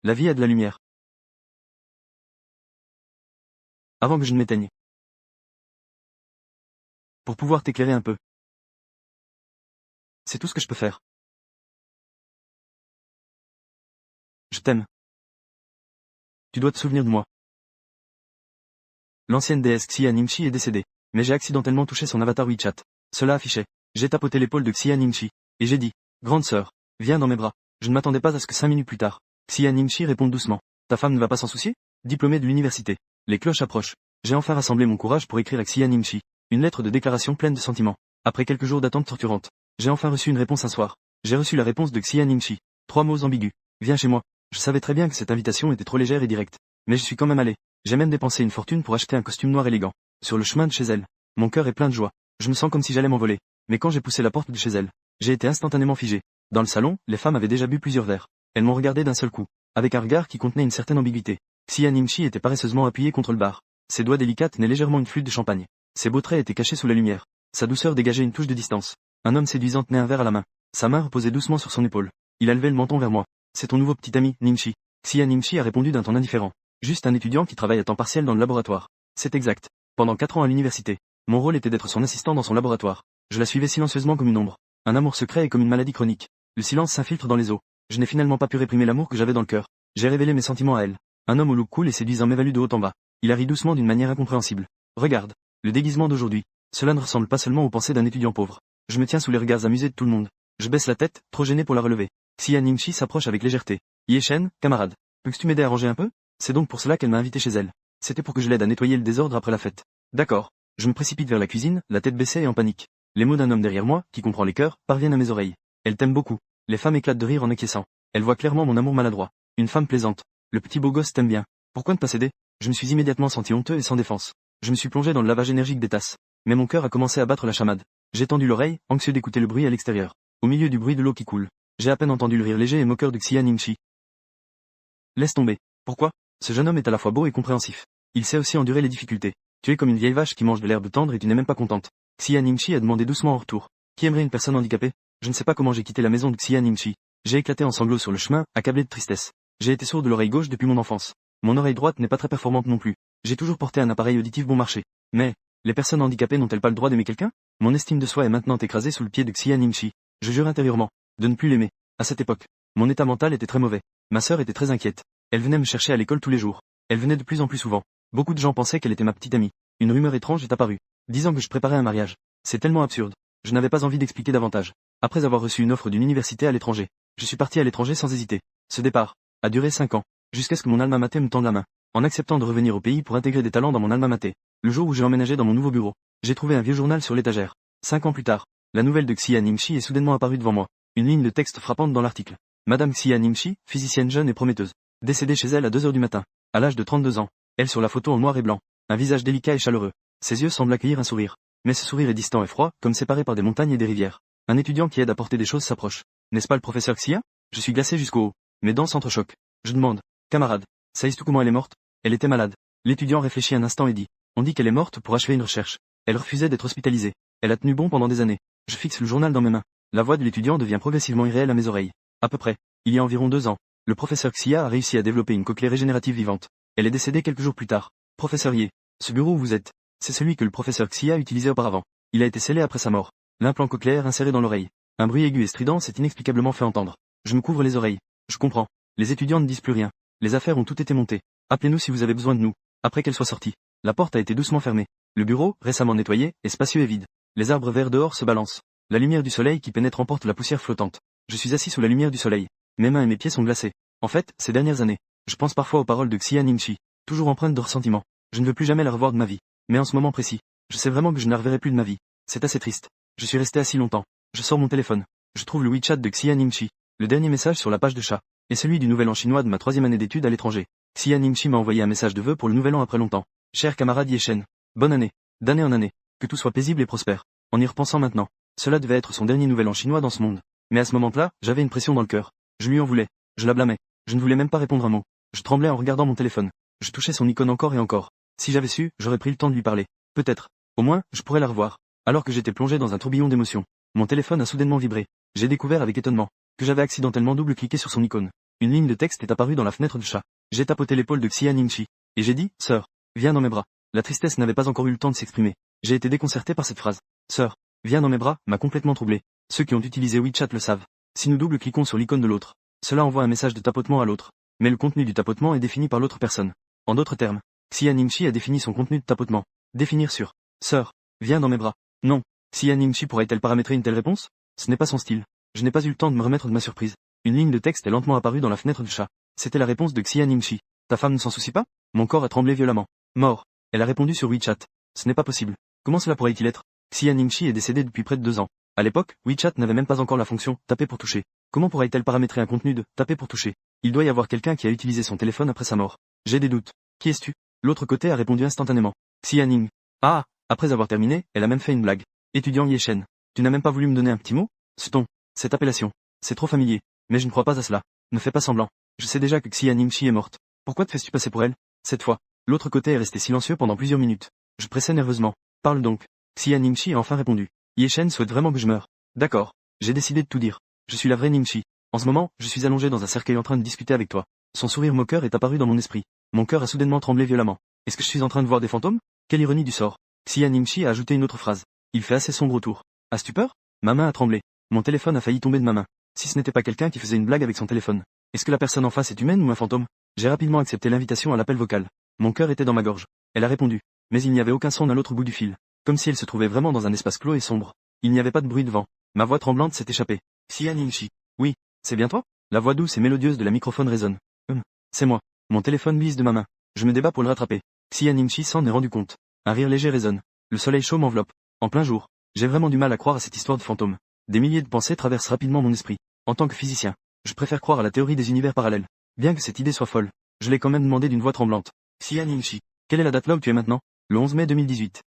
La vie a de la lumière. Avant que je ne m'éteigne. Pour pouvoir t'éclairer un peu. C'est tout ce que je peux faire. Je t'aime. Tu dois te souvenir de moi. L'ancienne déesse Xia Ningxi est décédée, mais j'ai accidentellement touché son avatar WeChat. Cela affichait. J'ai tapoté l'épaule de Xia Ningxi, et j'ai dit, grande sœur, viens dans mes bras. Je ne m'attendais pas à ce que 5 minutes plus tard, Xia Ningxi réponde doucement. Ta femme ne va pas s'en soucier? Diplômée de l'université. Les cloches approchent. J'ai enfin rassemblé mon courage pour écrire à Xia Ningxi. Une lettre de déclaration pleine de sentiments. Après quelques jours d'attente torturante, j'ai enfin reçu une réponse un soir. J'ai reçu la réponse de Xia Ningxi. 3 mots ambigus. Viens chez moi. Je savais très bien que cette invitation était trop légère et directe. Mais je suis quand même allé. J'ai même dépensé une fortune pour acheter un costume noir élégant. Sur le chemin de chez elle, mon cœur est plein de joie. Je me sens comme si j'allais m'envoler. Mais quand j'ai poussé la porte de chez elle, j'ai été instantanément figé. Dans le salon, les femmes avaient déjà bu plusieurs verres. Elles m'ont regardé d'un seul coup, avec un regard qui contenait une certaine ambiguïté. Xia Ningxi était paresseusement appuyée contre le bar. Ses doigts délicats tenaient légèrement une flûte de champagne. Ses beaux traits étaient cachés sous la lumière. Sa douceur dégageait une touche de distance. Un homme séduisant tenait un verre à la main. Sa main reposait doucement sur son épaule. Il a levé le menton vers moi. C'est ton nouveau petit ami, Ningxi. Xia Ningxi a répondu d'un ton indifférent. Juste un étudiant qui travaille à temps partiel dans le laboratoire. C'est exact. Pendant 4 ans à l'université, mon rôle était d'être son assistant dans son laboratoire. Je la suivais silencieusement comme une ombre. Un amour secret est comme une maladie chronique. Le silence s'infiltre dans les os. Je n'ai finalement pas pu réprimer l'amour que j'avais dans le cœur. J'ai révélé mes sentiments à elle. Un homme au look cool et séduisant m'évalue de haut en bas. Il a ri doucement d'une manière incompréhensible. Regarde. Le déguisement d'aujourd'hui. Cela ne ressemble pas seulement aux pensées d'un étudiant pauvre. Je me tiens sous les regards amusés de tout le monde. Je baisse la tête, trop gêné pour la relever. Xia Ningxi s'approche avec légèreté. Shen, camarade. Peux-tu m'aider à ranger un peu? C'est donc pour cela qu'elle m'a invité chez elle. C'était pour que je l'aide à nettoyer le désordre après la fête. D'accord. Je me précipite vers la cuisine, la tête baissée et en panique. Les mots d'un homme derrière moi, qui comprend les cœurs, parviennent à mes oreilles. Elle t'aime beaucoup. Les femmes éclatent de rire en acquiesçant. Elle voit clairement mon amour maladroit. Une femme plaisante. Le petit beau gosse t'aime bien. Pourquoi ne pas céder? Je me suis immédiatement senti honteux et sans défense. Je me suis plongé dans le lavage énergique des tasses. Mais mon cœur a commencé à battre la chamade. J'ai tendu l'oreille, anxieux d'écouter le bruit à l'extérieur. Au milieu du bruit de l'eau qui coule, j'ai à peine entendu le rire léger et moqueur de Xia Ningxi. Laisse tomber. Pourquoi? Ce jeune homme est à la fois beau et compréhensif. Il sait aussi endurer les difficultés. Tu es comme une vieille vache qui mange de l'herbe tendre et tu n'es même pas contente. Xia Ningxi a demandé doucement en retour. Qui aimerait une personne handicapée? Je ne sais pas comment j'ai quitté la maison de Xia Ningxi. J'ai éclaté en sanglots sur le chemin, accablé de tristesse. J'ai été sourd de l'oreille gauche depuis mon enfance. Mon oreille droite n'est pas très performante non plus. J'ai toujours porté un appareil auditif bon marché. Mais, les personnes handicapées n'ont-elles pas le droit d'aimer quelqu'un? Mon estime de soi est maintenant écrasée sous le pied de Xia Ningxi. Je jure intérieurement de ne plus l'aimer. À cette époque, mon état mental était très mauvais. Ma sœur était très inquiète. Elle venait me chercher à l'école tous les jours. Elle venait de plus en plus souvent. Beaucoup de gens pensaient qu'elle était ma petite amie. Une rumeur étrange est apparue, disant que je préparais un mariage. C'est tellement absurde. Je n'avais pas envie d'expliquer davantage. Après avoir reçu une offre d'une université à l'étranger, je suis parti à l'étranger sans hésiter. Ce départ a duré 5 ans, jusqu'à ce que mon alma mater me tende la main. En acceptant de revenir au pays pour intégrer des talents dans mon alma mater, le jour où j'ai emménagé dans mon nouveau bureau, j'ai trouvé un vieux journal sur l'étagère. 5 ans plus tard, la nouvelle de Xia Ningxi est soudainement apparue devant moi. Une ligne de texte frappante dans l'article. Madame Xia Ningxi, physicienne jeune et prometteuse. Décédée chez elle à 2 heures du matin. À l'âge de 32 ans. Elle sur la photo en noir et blanc. Un visage délicat et chaleureux. Ses yeux semblent accueillir un sourire. Mais ce sourire est distant et froid, comme séparé par des montagnes et des rivières. Un étudiant qui aide à porter des choses s'approche. N'est-ce pas le professeur Xia? Je suis glacé jusqu'au haut. Mes dents s'entrechoquent. Je demande. Camarade, sais-tu comment elle est morte? Elle était malade. L'étudiant réfléchit un instant et dit. On dit qu'elle est morte pour achever une recherche. Elle refusait d'être hospitalisée. Elle a tenu bon pendant des années. Je fixe le journal dans mes mains. La voix de l'étudiant devient progressivement irréelle à mes oreilles. À peu près. Il y a environ 2 ans. Le professeur Xia a réussi à développer une cochlée régénérative vivante. Elle est décédée quelques jours plus tard. Professeur Ye, ce bureau où vous êtes, c'est celui que le professeur Xia utilisait auparavant. Il a été scellé après sa mort. L'implant cochléaire inséré dans l'oreille. Un bruit aigu et strident s'est inexplicablement fait entendre. Je me couvre les oreilles. Je comprends. Les étudiants ne disent plus rien. Les affaires ont toutes été montées. Appelez-nous si vous avez besoin de nous. Après qu'elle soit sortie. La porte a été doucement fermée. Le bureau, récemment nettoyé, est spacieux et vide. Les arbres verts dehors se balancent. La lumière du soleil qui pénètre emporte la poussière flottante. Je suis assis sous la lumière du soleil. Mes mains et mes pieds sont glacés. En fait, ces dernières années, je pense parfois aux paroles de Xia Ningxi, toujours empreintes de ressentiment. Je ne veux plus jamais la revoir de ma vie. Mais en ce moment précis, je sais vraiment que je ne la reverrai plus de ma vie. C'est assez triste. Je suis resté assis longtemps. Je sors mon téléphone. Je trouve le WeChat de Xia Ningxi, le dernier message sur la page de chat, et celui du nouvel an chinois de ma 3e année d'études à l'étranger. Xia Ningxi m'a envoyé un message de vœux pour le nouvel an après longtemps. Cher camarade Shen, bonne année. D'année en année. Que tout soit paisible et prospère. En y repensant maintenant, cela devait être son dernier nouvel an chinois dans ce monde. Mais à ce moment-là, j'avais une pression dans le cœur. Je lui en voulais. Je la blâmais. Je ne voulais même pas répondre un mot. Je tremblais en regardant mon téléphone. Je touchais son icône encore et encore. Si j'avais su, j'aurais pris le temps de lui parler. Peut-être. Au moins, je pourrais la revoir. Alors que j'étais plongé dans un tourbillon d'émotions, mon téléphone a soudainement vibré. J'ai découvert avec étonnement que j'avais accidentellement double-cliqué sur son icône. Une ligne de texte est apparue dans la fenêtre du chat. J'ai tapoté l'épaule de Xia Ningxi. Et j'ai dit, sœur, viens dans mes bras. La tristesse n'avait pas encore eu le temps de s'exprimer. J'ai été déconcerté par cette phrase. Sœur, viens dans mes bras, m'a complètement troublé. Ceux qui ont utilisé WeChat le savent. Si nous double-cliquons sur l'icône de l'autre, cela envoie un message de tapotement à l'autre. Mais le contenu du tapotement est défini par l'autre personne. En d'autres termes, Xia Ningxi a défini son contenu de tapotement. Définir sur sœur, viens dans mes bras. Non. Xia Ningxi pourrait-elle paramétrer une telle réponse? Ce n'est pas son style. Je n'ai pas eu le temps de me remettre de ma surprise. Une ligne de texte est lentement apparue dans la fenêtre du chat. C'était la réponse de Xia Ningxi. Ta femme ne s'en soucie pas? Mon corps a tremblé violemment. Mort. Elle a répondu sur WeChat. Ce n'est pas possible. Comment cela pourrait-il être? Xia Ningxi est décédée depuis près de 2 ans. À l'époque, WeChat n'avait même pas encore la fonction taper pour toucher. Comment pourrait-elle paramétrer un contenu de taper pour toucher? Il doit y avoir quelqu'un qui a utilisé son téléphone après sa mort. J'ai des doutes. Qui es-tu? L'autre côté a répondu instantanément. Xia Ning. Ah. Après avoir terminé, elle a même fait une blague. Étudiant Yeshen. Tu n'as même pas voulu me donner un petit mot? Ce ton, cette appellation, c'est trop familier. Mais je ne crois pas à cela. Ne fais pas semblant. Je sais déjà que Xia Ningxi est morte. Pourquoi te fais-tu passer pour elle? Cette fois, l'autre côté est resté silencieux pendant plusieurs minutes. Je pressais nerveusement. Parle donc. Xia Ningxi a enfin répondu. Yeshen souhaite vraiment que je meure. D'accord. J'ai décidé de tout dire. Je suis la vraie Ningxi. En ce moment, je suis allongé dans un cercueil en train de discuter avec toi. Son sourire moqueur est apparu dans mon esprit. Mon cœur a soudainement tremblé violemment. Est-ce que je suis en train de voir des fantômes? Quelle ironie du sort. Xia Ningxi a ajouté une autre phrase. Il fait assez sombre autour. As-tu peur? Ma main a tremblé. Mon téléphone a failli tomber de ma main. Si ce n'était pas quelqu'un qui faisait une blague avec son téléphone. Est-ce que la personne en face est humaine ou un fantôme? J'ai rapidement accepté l'invitation à l'appel vocal. Mon cœur était dans ma gorge. Elle a répondu. Mais il n'y avait aucun son à l'autre bout du fil. Comme si elle se trouvait vraiment dans un espace clos et sombre. Il n'y avait pas de bruit de vent. Ma voix tremblante s'est échappée. Xia Ningxi. Oui, c'est bien toi? La voix douce et mélodieuse de la microphone résonne. C'est moi. Mon téléphone glisse de ma main. Je me débat pour le rattraper. Xia Ningxi s'en est rendu compte. Un rire léger résonne. Le soleil chaud m'enveloppe. En plein jour. J'ai vraiment du mal à croire à cette histoire de fantôme. Des milliers de pensées traversent rapidement mon esprit. En tant que physicien, je préfère croire à la théorie des univers parallèles. Bien que cette idée soit folle, je l'ai quand même demandé d'une voix tremblante. Xia Ningxi. Quelle est la date là où tu es maintenant? Le 11 mai 2018.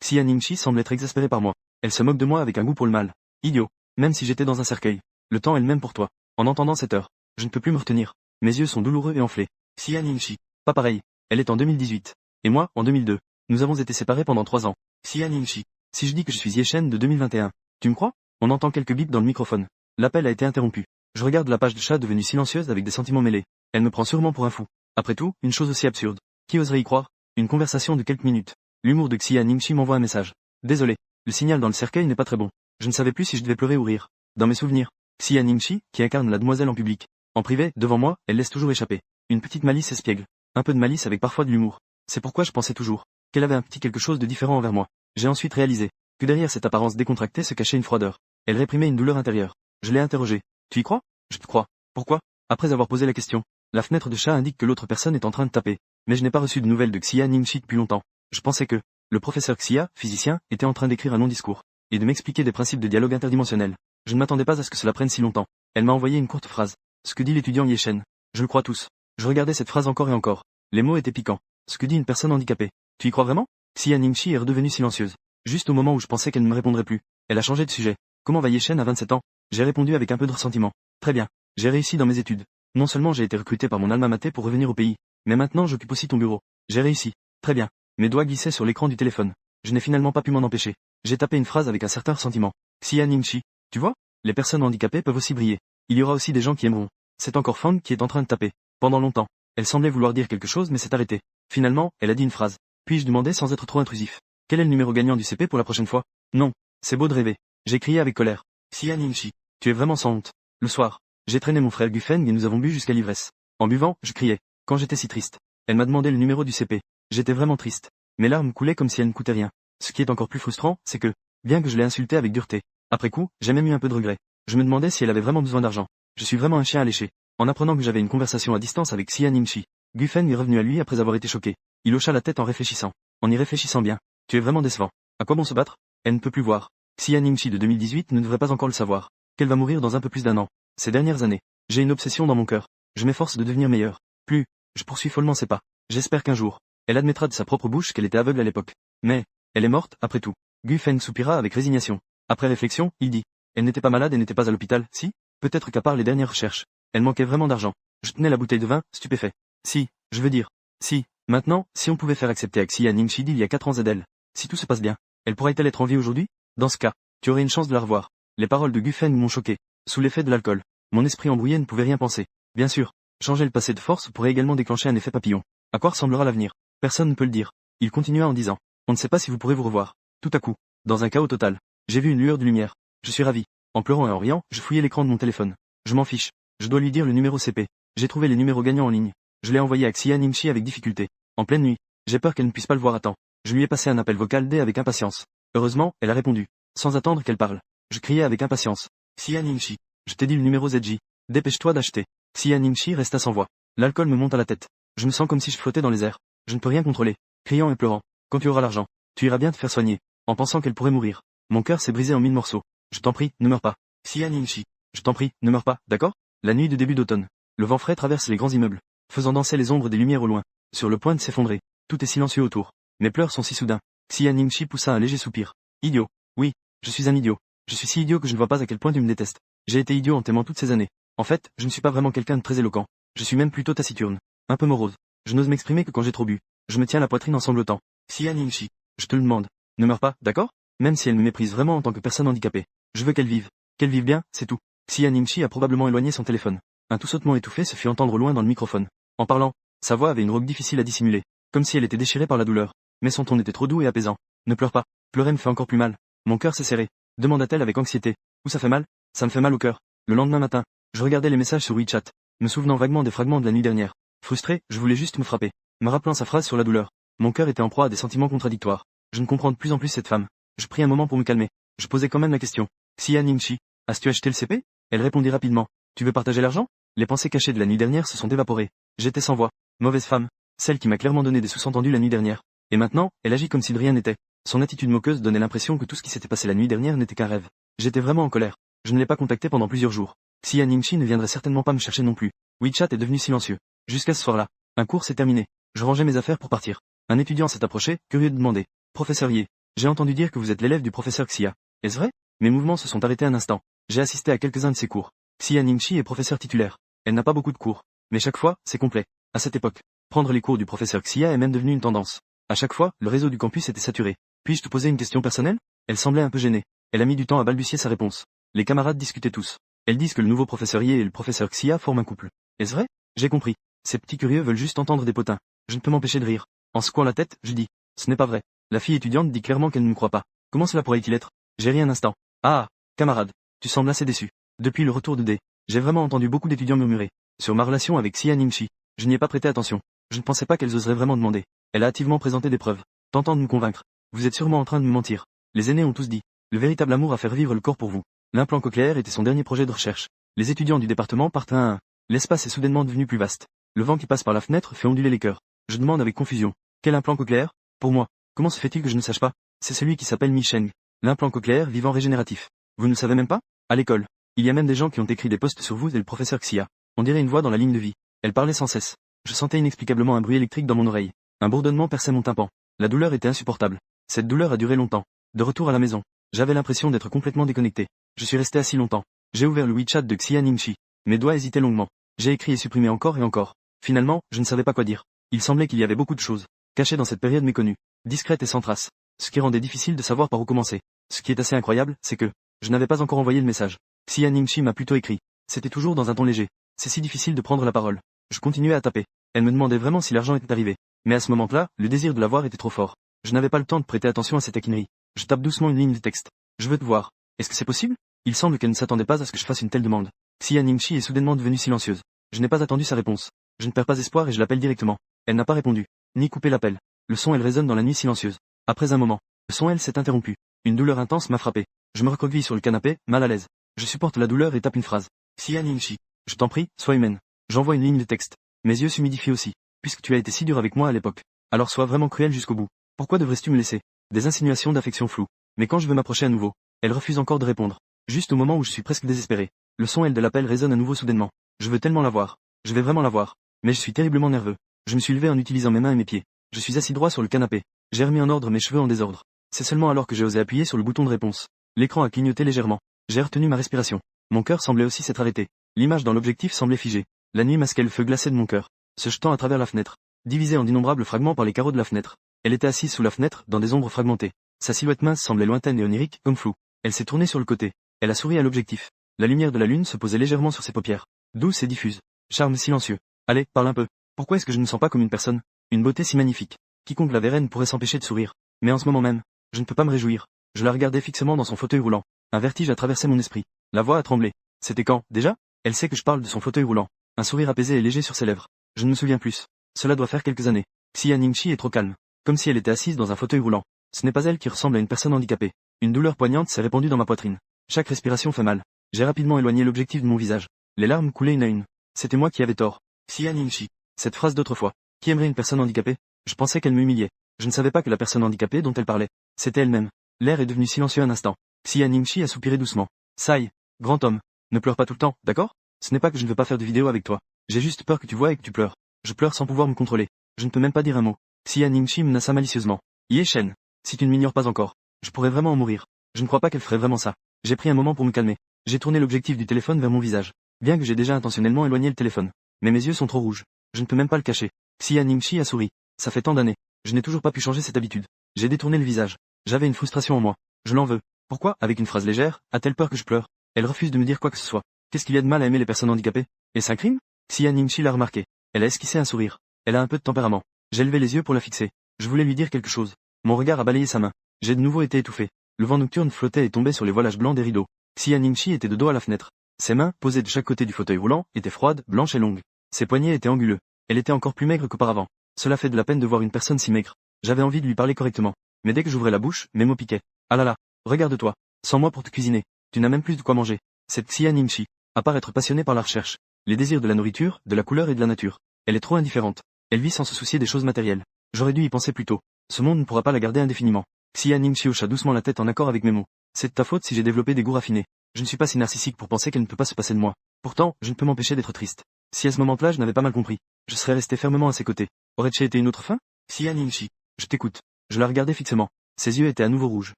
Xia Ningxi semble être exaspérée par moi. Elle se moque de moi avec un goût pour le mal. Idiot. Même si j'étais dans un cercueil. Le temps est le même pour toi. En entendant cette heure, je ne peux plus me retenir. Mes yeux sont douloureux et enflés. Xia Ningxi. Pas pareil. Elle est en 2018. Et moi, en 2002. Nous avons été séparés pendant 3 ans. Xia Ningxi. Si je dis que je suis Yeshen de 2021, tu me crois? On entend quelques bips dans le microphone. L'appel a été interrompu. Je regarde la page de chat devenue silencieuse avec des sentiments mêlés. Elle me prend sûrement pour un fou. Après tout, une chose aussi absurde. Qui oserait y croire? Une conversation de quelques minutes. L'humour de Xia Ningxi m'envoie un message. Désolé. Le signal dans le cercueil n'est pas très bon. Je ne savais plus si je devais pleurer ou rire. Dans mes souvenirs, Xia Ningxi, qui incarne la demoiselle en public. En privé, devant moi, elle laisse toujours échapper. Une petite malice espiègle. Un peu de malice avec parfois de l'humour. C'est pourquoi je pensais toujours qu'elle avait un petit quelque chose de différent envers moi. J'ai ensuite réalisé que derrière cette apparence décontractée se cachait une froideur. Elle réprimait une douleur intérieure. Je l'ai interrogée. Tu y crois? Je te crois. Pourquoi? Après avoir posé la question, la fenêtre de chat indique que l'autre personne est en train de taper. Mais je n'ai pas reçu de nouvelles de Xia Ningxi depuis longtemps. Je pensais que le professeur Xia, physicien, était en train d'écrire un long discours et de m'expliquer des principes de dialogue interdimensionnel. Je ne m'attendais pas à ce que cela prenne si longtemps. Elle m'a envoyé une courte phrase. Ce que dit l'étudiant Yeshen. Je le crois tous. Je regardais cette phrase encore et encore. Les mots étaient piquants. Ce que dit une personne handicapée. Tu y crois vraiment? Xia Ningxi est redevenue silencieuse. Juste au moment où je pensais qu'elle ne me répondrait plus. Elle a changé de sujet. Comment va Yeshen à 27 ans? J'ai répondu avec un peu de ressentiment. Très bien. J'ai réussi dans mes études. Non seulement j'ai été recruté par mon alma mater pour revenir au pays, mais maintenant j'occupe aussi ton bureau. J'ai réussi. Très bien. Mes doigts glissaient sur l'écran du téléphone. Je n'ai finalement pas pu m'en empêcher. J'ai tapé une phrase avec un certain ressentiment. Xia Ningxi. Tu vois? Les personnes handicapées peuvent aussi briller. Il y aura aussi des gens qui aimeront. C'est encore Fang qui est en train de taper. Pendant longtemps. Elle semblait vouloir dire quelque chose mais s'est arrêtée. Finalement, elle a dit une phrase. Puis-je demander sans être trop intrusif? Quel est le numéro gagnant du CP pour la prochaine fois? Non. C'est beau de rêver. J'ai crié avec colère. Xia Ningxi. Tu es vraiment sans honte. Le soir, j'ai traîné mon frère Gufeng et nous avons bu jusqu'à l'ivresse. En buvant, je criais. Quand j'étais si triste. Elle m'a demandé le numéro du CP. J'étais vraiment triste. Mes larmes coulaient comme si elles ne coûtaient rien. Ce qui est encore plus frustrant, c'est que, bien que je l'ai insultée avec dureté, après coup, j'ai même eu un peu de regret. Je me demandais si elle avait vraiment besoin d'argent. Je suis vraiment un chien à lécher. En apprenant que j'avais une conversation à distance avec Xia Ningxi, Gufeng est revenu à lui après avoir été choqué. Il hocha la tête en réfléchissant. En y réfléchissant bien. Tu es vraiment décevant. À quoi bon se battre? Elle ne peut plus voir. Xia Ningxi de 2018 ne devrait pas encore le savoir. Qu'elle va mourir dans un peu plus d'1 an. Ces dernières années, j'ai une obsession dans mon cœur. Je m'efforce de devenir meilleur. Plus, je poursuis follement ses pas. J'espère qu'un jour, elle admettra de sa propre bouche qu'elle était aveugle à l'époque. Mais, elle est morte, après tout. Gufeng soupira avec résignation. Après réflexion, il dit. Elle n'était pas malade et n'était pas à l'hôpital, si? Peut-être qu'à part les dernières recherches, elle manquait vraiment d'argent. Je tenais la bouteille de vin, stupéfait. Si, je veux dire. Si, maintenant, si on pouvait faire accepter à Xia Ningxi d'il y a 4 ans ZL. Si tout se passe bien, elle pourrait-elle être en vie aujourd'hui? Dans ce cas, tu aurais une chance de la revoir. Les paroles de Gufeng m'ont choqué. Sous l'effet de l'alcool, Mon esprit embrouillé ne pouvait rien penser. Bien sûr, changer le passé de force pourrait également déclencher un effet papillon. À quoi ressemblera l'avenir? Personne ne peut le dire. Il continua en disant. On ne sait pas si vous pourrez vous revoir. Tout à coup, dans un chaos total, j'ai vu une lueur de lumière. Je suis ravi. En pleurant et en riant, je fouillais l'écran de mon téléphone. Je m'en fiche. Je dois lui dire le numéro CP. J'ai trouvé les numéros gagnants en ligne. Je l'ai envoyé à Xia Ningxi avec difficulté. En pleine nuit. J'ai peur qu'elle ne puisse pas le voir à temps. Je lui ai passé un appel vocal dès avec impatience. Heureusement, elle a répondu. Sans attendre qu'elle parle. Je criais avec impatience. Xia Ningxi. Je t'ai dit le numéro ZJ. Dépêche-toi d'acheter. Xia Ningxi resta sans voix. L'alcool me monte à la tête. Je me sens comme si je flottais dans les airs. Je ne peux rien contrôler. Criant et pleurant. Quand tu auras l'argent, tu iras bien te faire soigner. En pensant qu'elle pourrait mourir. Mon cœur s'est brisé en 1000 morceaux. Je t'en prie, ne meurs pas. Xia Ningxi. Je t'en prie, ne meurs pas, d'accord? La nuit de début d'automne. Le vent frais traverse les grands immeubles, faisant danser les ombres des lumières au loin. Sur le point de s'effondrer. Tout est silencieux autour. Mes pleurs sont si soudains. Xia Ningxi poussa un léger soupir. Idiot. Oui, je suis un idiot. Je suis si idiot que je ne vois pas à quel point tu me détestes. J'ai été idiot en t'aimant toutes ces années. En fait, je ne suis pas vraiment quelqu'un de très éloquent. Je suis même plutôt taciturne. Un peu morose. Je n'ose m'exprimer que quand j'ai trop bu. Je me tiens la poitrine en sanglotant. Xia Ningxi. Je te le demande. Ne meurs pas, d'accord? Même si elle me méprise vraiment en tant que personne handicapée. Je veux qu'elle vive. Qu'elle vive bien, c'est tout. Xia Ningxi a probablement éloigné son téléphone. Un tout sautement étouffé se fit entendre loin dans le microphone. En parlant, sa voix avait une rauque difficile à dissimuler. Comme si elle était déchirée par la douleur. Mais son ton était trop doux et apaisant. Ne pleure pas. Pleurer me fait encore plus mal. Mon cœur s'est serré. Demanda-t-elle avec anxiété. Où ça fait mal? Ça me fait mal au cœur. Le lendemain matin, je regardais les messages sur WeChat, me souvenant vaguement des fragments de la nuit dernière. Frustré, je voulais juste me frapper. Me rappelant sa phrase sur la douleur. Mon cœur était en proie à des sentiments contradictoires. Je ne comprends de plus en plus cette femme. Je pris un moment pour me calmer. Je posais quand même la question. Xia Ningxi, as-tu acheté le CP? Elle répondit rapidement. Tu veux partager l'argent? Les pensées cachées de la nuit dernière se sont évaporées. J'étais sans voix. Mauvaise femme. Celle qui m'a clairement donné des sous-entendus la nuit dernière. Et maintenant, elle agit comme si de rien n'était. Son attitude moqueuse donnait l'impression que tout ce qui s'était passé la nuit dernière n'était qu'un rêve. J'étais vraiment en colère. Je ne l'ai pas contactée pendant plusieurs jours. Xia Ningxi ne viendrait certainement pas me chercher non plus. WeChat est devenu silencieux. Jusqu'à ce soir-là. Un cours s'est terminé. Je rangeais mes affaires pour partir. Un étudiant s'est approché, curieux de demander. Professeur Ye, j'ai entendu dire que vous êtes l'élève du professeur Xia. Est-ce vrai? Mes mouvements se sont arrêtés un instant. J'ai assisté à quelques-uns de ses cours. Xia Ningxi est professeur titulaire. Elle n'a pas beaucoup de cours. Mais chaque fois, c'est complet. À cette époque, prendre les cours du professeur Xia est même devenu une tendance. À chaque fois, le réseau du campus était saturé. Puis-je te poser une question personnelle? Elle semblait un peu gênée. Elle a mis du temps à balbutier sa réponse. Les camarades discutaient tous. Elles disent que le nouveau professeur Ye et le professeur Xia forment un couple. Est-ce vrai? J'ai compris. Ces petits curieux veulent juste entendre des potins. Je ne peux m'empêcher de rire. En secouant la tête, je dis. Ce n'est pas vrai. La fille étudiante dit clairement qu'elle ne me croit pas. Comment cela pourrait-il être? J'ai ri un instant. Ah, camarade. Tu sembles assez déçu. Depuis le retour de D, j'ai vraiment entendu beaucoup d'étudiants murmurer. Sur ma relation avec Xia Ningxi. Je n'y ai pas prêté attention. Je ne pensais pas qu'elles oseraient vraiment demander. Elle a hâtivement présenté des preuves. Tentant de me convaincre. Vous êtes sûrement en train de me mentir. Les aînés ont tous dit. Le véritable amour a fait revivre le corps pour vous. L'implant cochléaire était son dernier projet de recherche. Les étudiants du département partent un à un. L'espace est soudainement devenu plus vaste. Le vent qui passe par la fenêtre fait onduler les cœurs. Je demande avec confusion. Quel implant cochléaire? Pour moi. Comment se fait-il que je ne sache pas? C'est celui qui s'appelle Mi Sheng. L'implant cochléaire vivant régénératif. Vous ne le savez même pas? À l'école. Il y a même des gens qui ont écrit des posts sur vous et le professeur Xia. On dirait une voix dans la ligne de vie. Elle parlait sans cesse. Je sentais inexplicablement un bruit électrique dans mon oreille. Un bourdonnement perçait mon tympan. La douleur était insupportable. Cette douleur a duré longtemps. De retour à la maison, j'avais l'impression d'être complètement déconnecté. Je suis resté assis longtemps. J'ai ouvert le WeChat de Xia Ningxi. Mes doigts hésitaient longuement. J'ai écrit et supprimé encore et encore. Finalement, je ne savais pas quoi dire. Il semblait qu'il y avait beaucoup de choses, cachées dans cette période méconnue, discrète et sans trace. Ce qui rendait difficile de savoir par où commencer. Ce qui est assez incroyable, c'est que, je n'avais pas encore envoyé le message. Xia Ningxi m'a plutôt écrit. C'était toujours dans un ton léger. C'est si difficile de prendre la parole. Je continuais à taper. Elle me demandait vraiment si l'argent était arrivé. Mais à ce moment-là, le désir de la voir était trop fort. Je n'avais pas le temps de prêter attention à ces taquineries. Je tape doucement une ligne de texte. Je veux te voir. Est-ce que c'est possible? Il semble qu'elle ne s'attendait pas à ce que je fasse une telle demande. Xia Ningxi est soudainement devenue silencieuse. Je n'ai pas attendu sa réponse. Je ne perds pas espoir et je l'appelle directement. Elle n'a pas répondu. Ni coupé l'appel. Le son elle résonne dans la nuit silencieuse. Après un moment, le son elle s'est interrompu. Une douleur intense m'a frappé. Je me recroqueville sur le canapé, mal à l'aise. Je supporte la douleur et tape une phrase. Xia Ningxi. Je t'en prie, sois humaine. J'envoie une ligne de texte. Mes yeux s'humidifient aussi. Puisque tu as été si dur avec moi à l'époque. Alors sois vraiment cruel jusqu'au bout. Pourquoi devrais-tu me laisser? Des insinuations d'affection floue. Mais quand je veux m'approcher à nouveau, elle refuse encore de répondre. Juste au moment où je suis presque désespéré. Le son elle de l'appel résonne à nouveau soudainement. Je veux tellement la voir. Je vais vraiment la voir. Mais je suis terriblement nerveux. Je me suis levé en utilisant mes mains et mes pieds. Je suis assis droit sur le canapé. J'ai remis en ordre mes cheveux en désordre. C'est seulement alors que j'ai osé appuyer sur le bouton de réponse. L'écran a clignoté légèrement. J'ai retenu ma respiration. Mon cœur semblait aussi s'être arrêté. L'image dans l'objectif semblait figée. La nuit masquait le feu glacé de mon cœur, se jetant à travers la fenêtre, divisée en d'innombrables fragments par les carreaux de la fenêtre. Elle était assise sous la fenêtre, dans des ombres fragmentées. Sa silhouette mince semblait lointaine et onirique, comme floue. Elle s'est tournée sur le côté. Elle a souri à l'objectif. La lumière de la lune se posait légèrement sur ses paupières. Douce et diffuse. Charme silencieux. Allez, parle un peu. Pourquoi est-ce que je ne me sens pas comme une personne? Une beauté si magnifique. Quiconque la verrait ne pourrait s'empêcher de sourire. Mais en ce moment même, je ne peux pas me réjouir. Je la regardais fixement dans son fauteuil roulant. Un vertige a traversé mon esprit. La voix a tremblé. C'était quand, déjà? Elle sait que je parle de son fauteuil roulant. Un sourire apaisé et léger sur ses lèvres. Je ne me souviens plus. Cela doit faire quelques années. Xia Ningxi est trop calme. Comme si elle était assise dans un fauteuil roulant. Ce n'est pas elle qui ressemble à une personne handicapée. Une douleur poignante s'est répandue dans ma poitrine. Chaque respiration fait mal. J'ai rapidement éloigné l'objectif de mon visage. Les larmes coulaient une à une. C'était moi qui avais tort. Xia Ningxi. Cette phrase d'autrefois. Qui aimerait une personne handicapée? Je pensais qu'elle m'humiliait. Je ne savais pas que la personne handicapée dont elle parlait, c'était elle-même. L'air est devenu silencieux un instant. Xia Ningxi a soupiré doucement. Sai, grand homme, ne pleure pas tout le temps, d'accord? Ce n'est pas que je ne veux pas faire de vidéo avec toi. J'ai juste peur que tu vois et que tu pleures. Je pleure sans pouvoir me contrôler. Je ne peux même pas dire un mot. Xia Ningxi menaça malicieusement. Ye Shen, si tu ne m'ignores pas encore, je pourrais vraiment en mourir. Je ne crois pas qu'elle ferait vraiment ça. J'ai pris un moment pour me calmer. J'ai tourné l'objectif du téléphone vers mon visage. Bien que j'ai déjà intentionnellement éloigné le téléphone. Mais mes yeux sont trop rouges. Je ne peux même pas le cacher. Xia Ningxi a souri. Ça fait tant d'années. Je n'ai toujours pas pu changer cette habitude. J'ai détourné le visage. J'avais une frustration en moi. Je l'en veux. Pourquoi, avec une phrase légère, a-t-elle peur que je pleure? Elle refuse de me dire quoi que ce soit. Qu'est-ce qu'il y a de mal à aimer les personnes handicapées? Est-ce un crime? Xia Ningxi l'a remarqué. Elle a esquissé un sourire. Elle a un peu de tempérament. J'ai levé les yeux pour la fixer. Je voulais lui dire quelque chose. Mon regard a balayé sa main. J'ai de nouveau été étouffé. Le vent nocturne flottait et tombait sur les voilages blancs des rideaux. Xia Ningxi était de dos à la fenêtre. Ses mains, posées de chaque côté du fauteuil roulant, étaient froides, blanches et longues. Ses poignets étaient anguleux. Elle était encore plus maigre qu'auparavant. Cela fait de la peine de voir une personne si maigre. J'avais envie de lui parler correctement. Mais dès que j'ouvrais la bouche, mes mots piquaient. Ah là là, regarde-toi. Sans moi pour te cuisiner. Tu n'as même plus de quoi manger. Cette Xia Ningxi, à part être passionnée par la recherche, les désirs de la nourriture, de la couleur et de la nature. Elle est trop indifférente. Elle vit sans se soucier des choses matérielles. J'aurais dû y penser plus tôt. Ce monde ne pourra pas la garder indéfiniment. Xia Ningxi hocha doucement la tête en accord avec mes mots. C'est de ta faute si j'ai développé des goûts raffinés. Je ne suis pas si narcissique pour penser qu'elle ne peut pas se passer de moi. Pourtant, je ne peux m'empêcher d'être triste. Si à ce moment-là je n'avais pas mal compris, je serais resté fermement à ses côtés. Aurait-il été une autre fin? Xia Ningxi. Je t'écoute. Je la regardais fixement. Ses yeux étaient à nouveau rouges.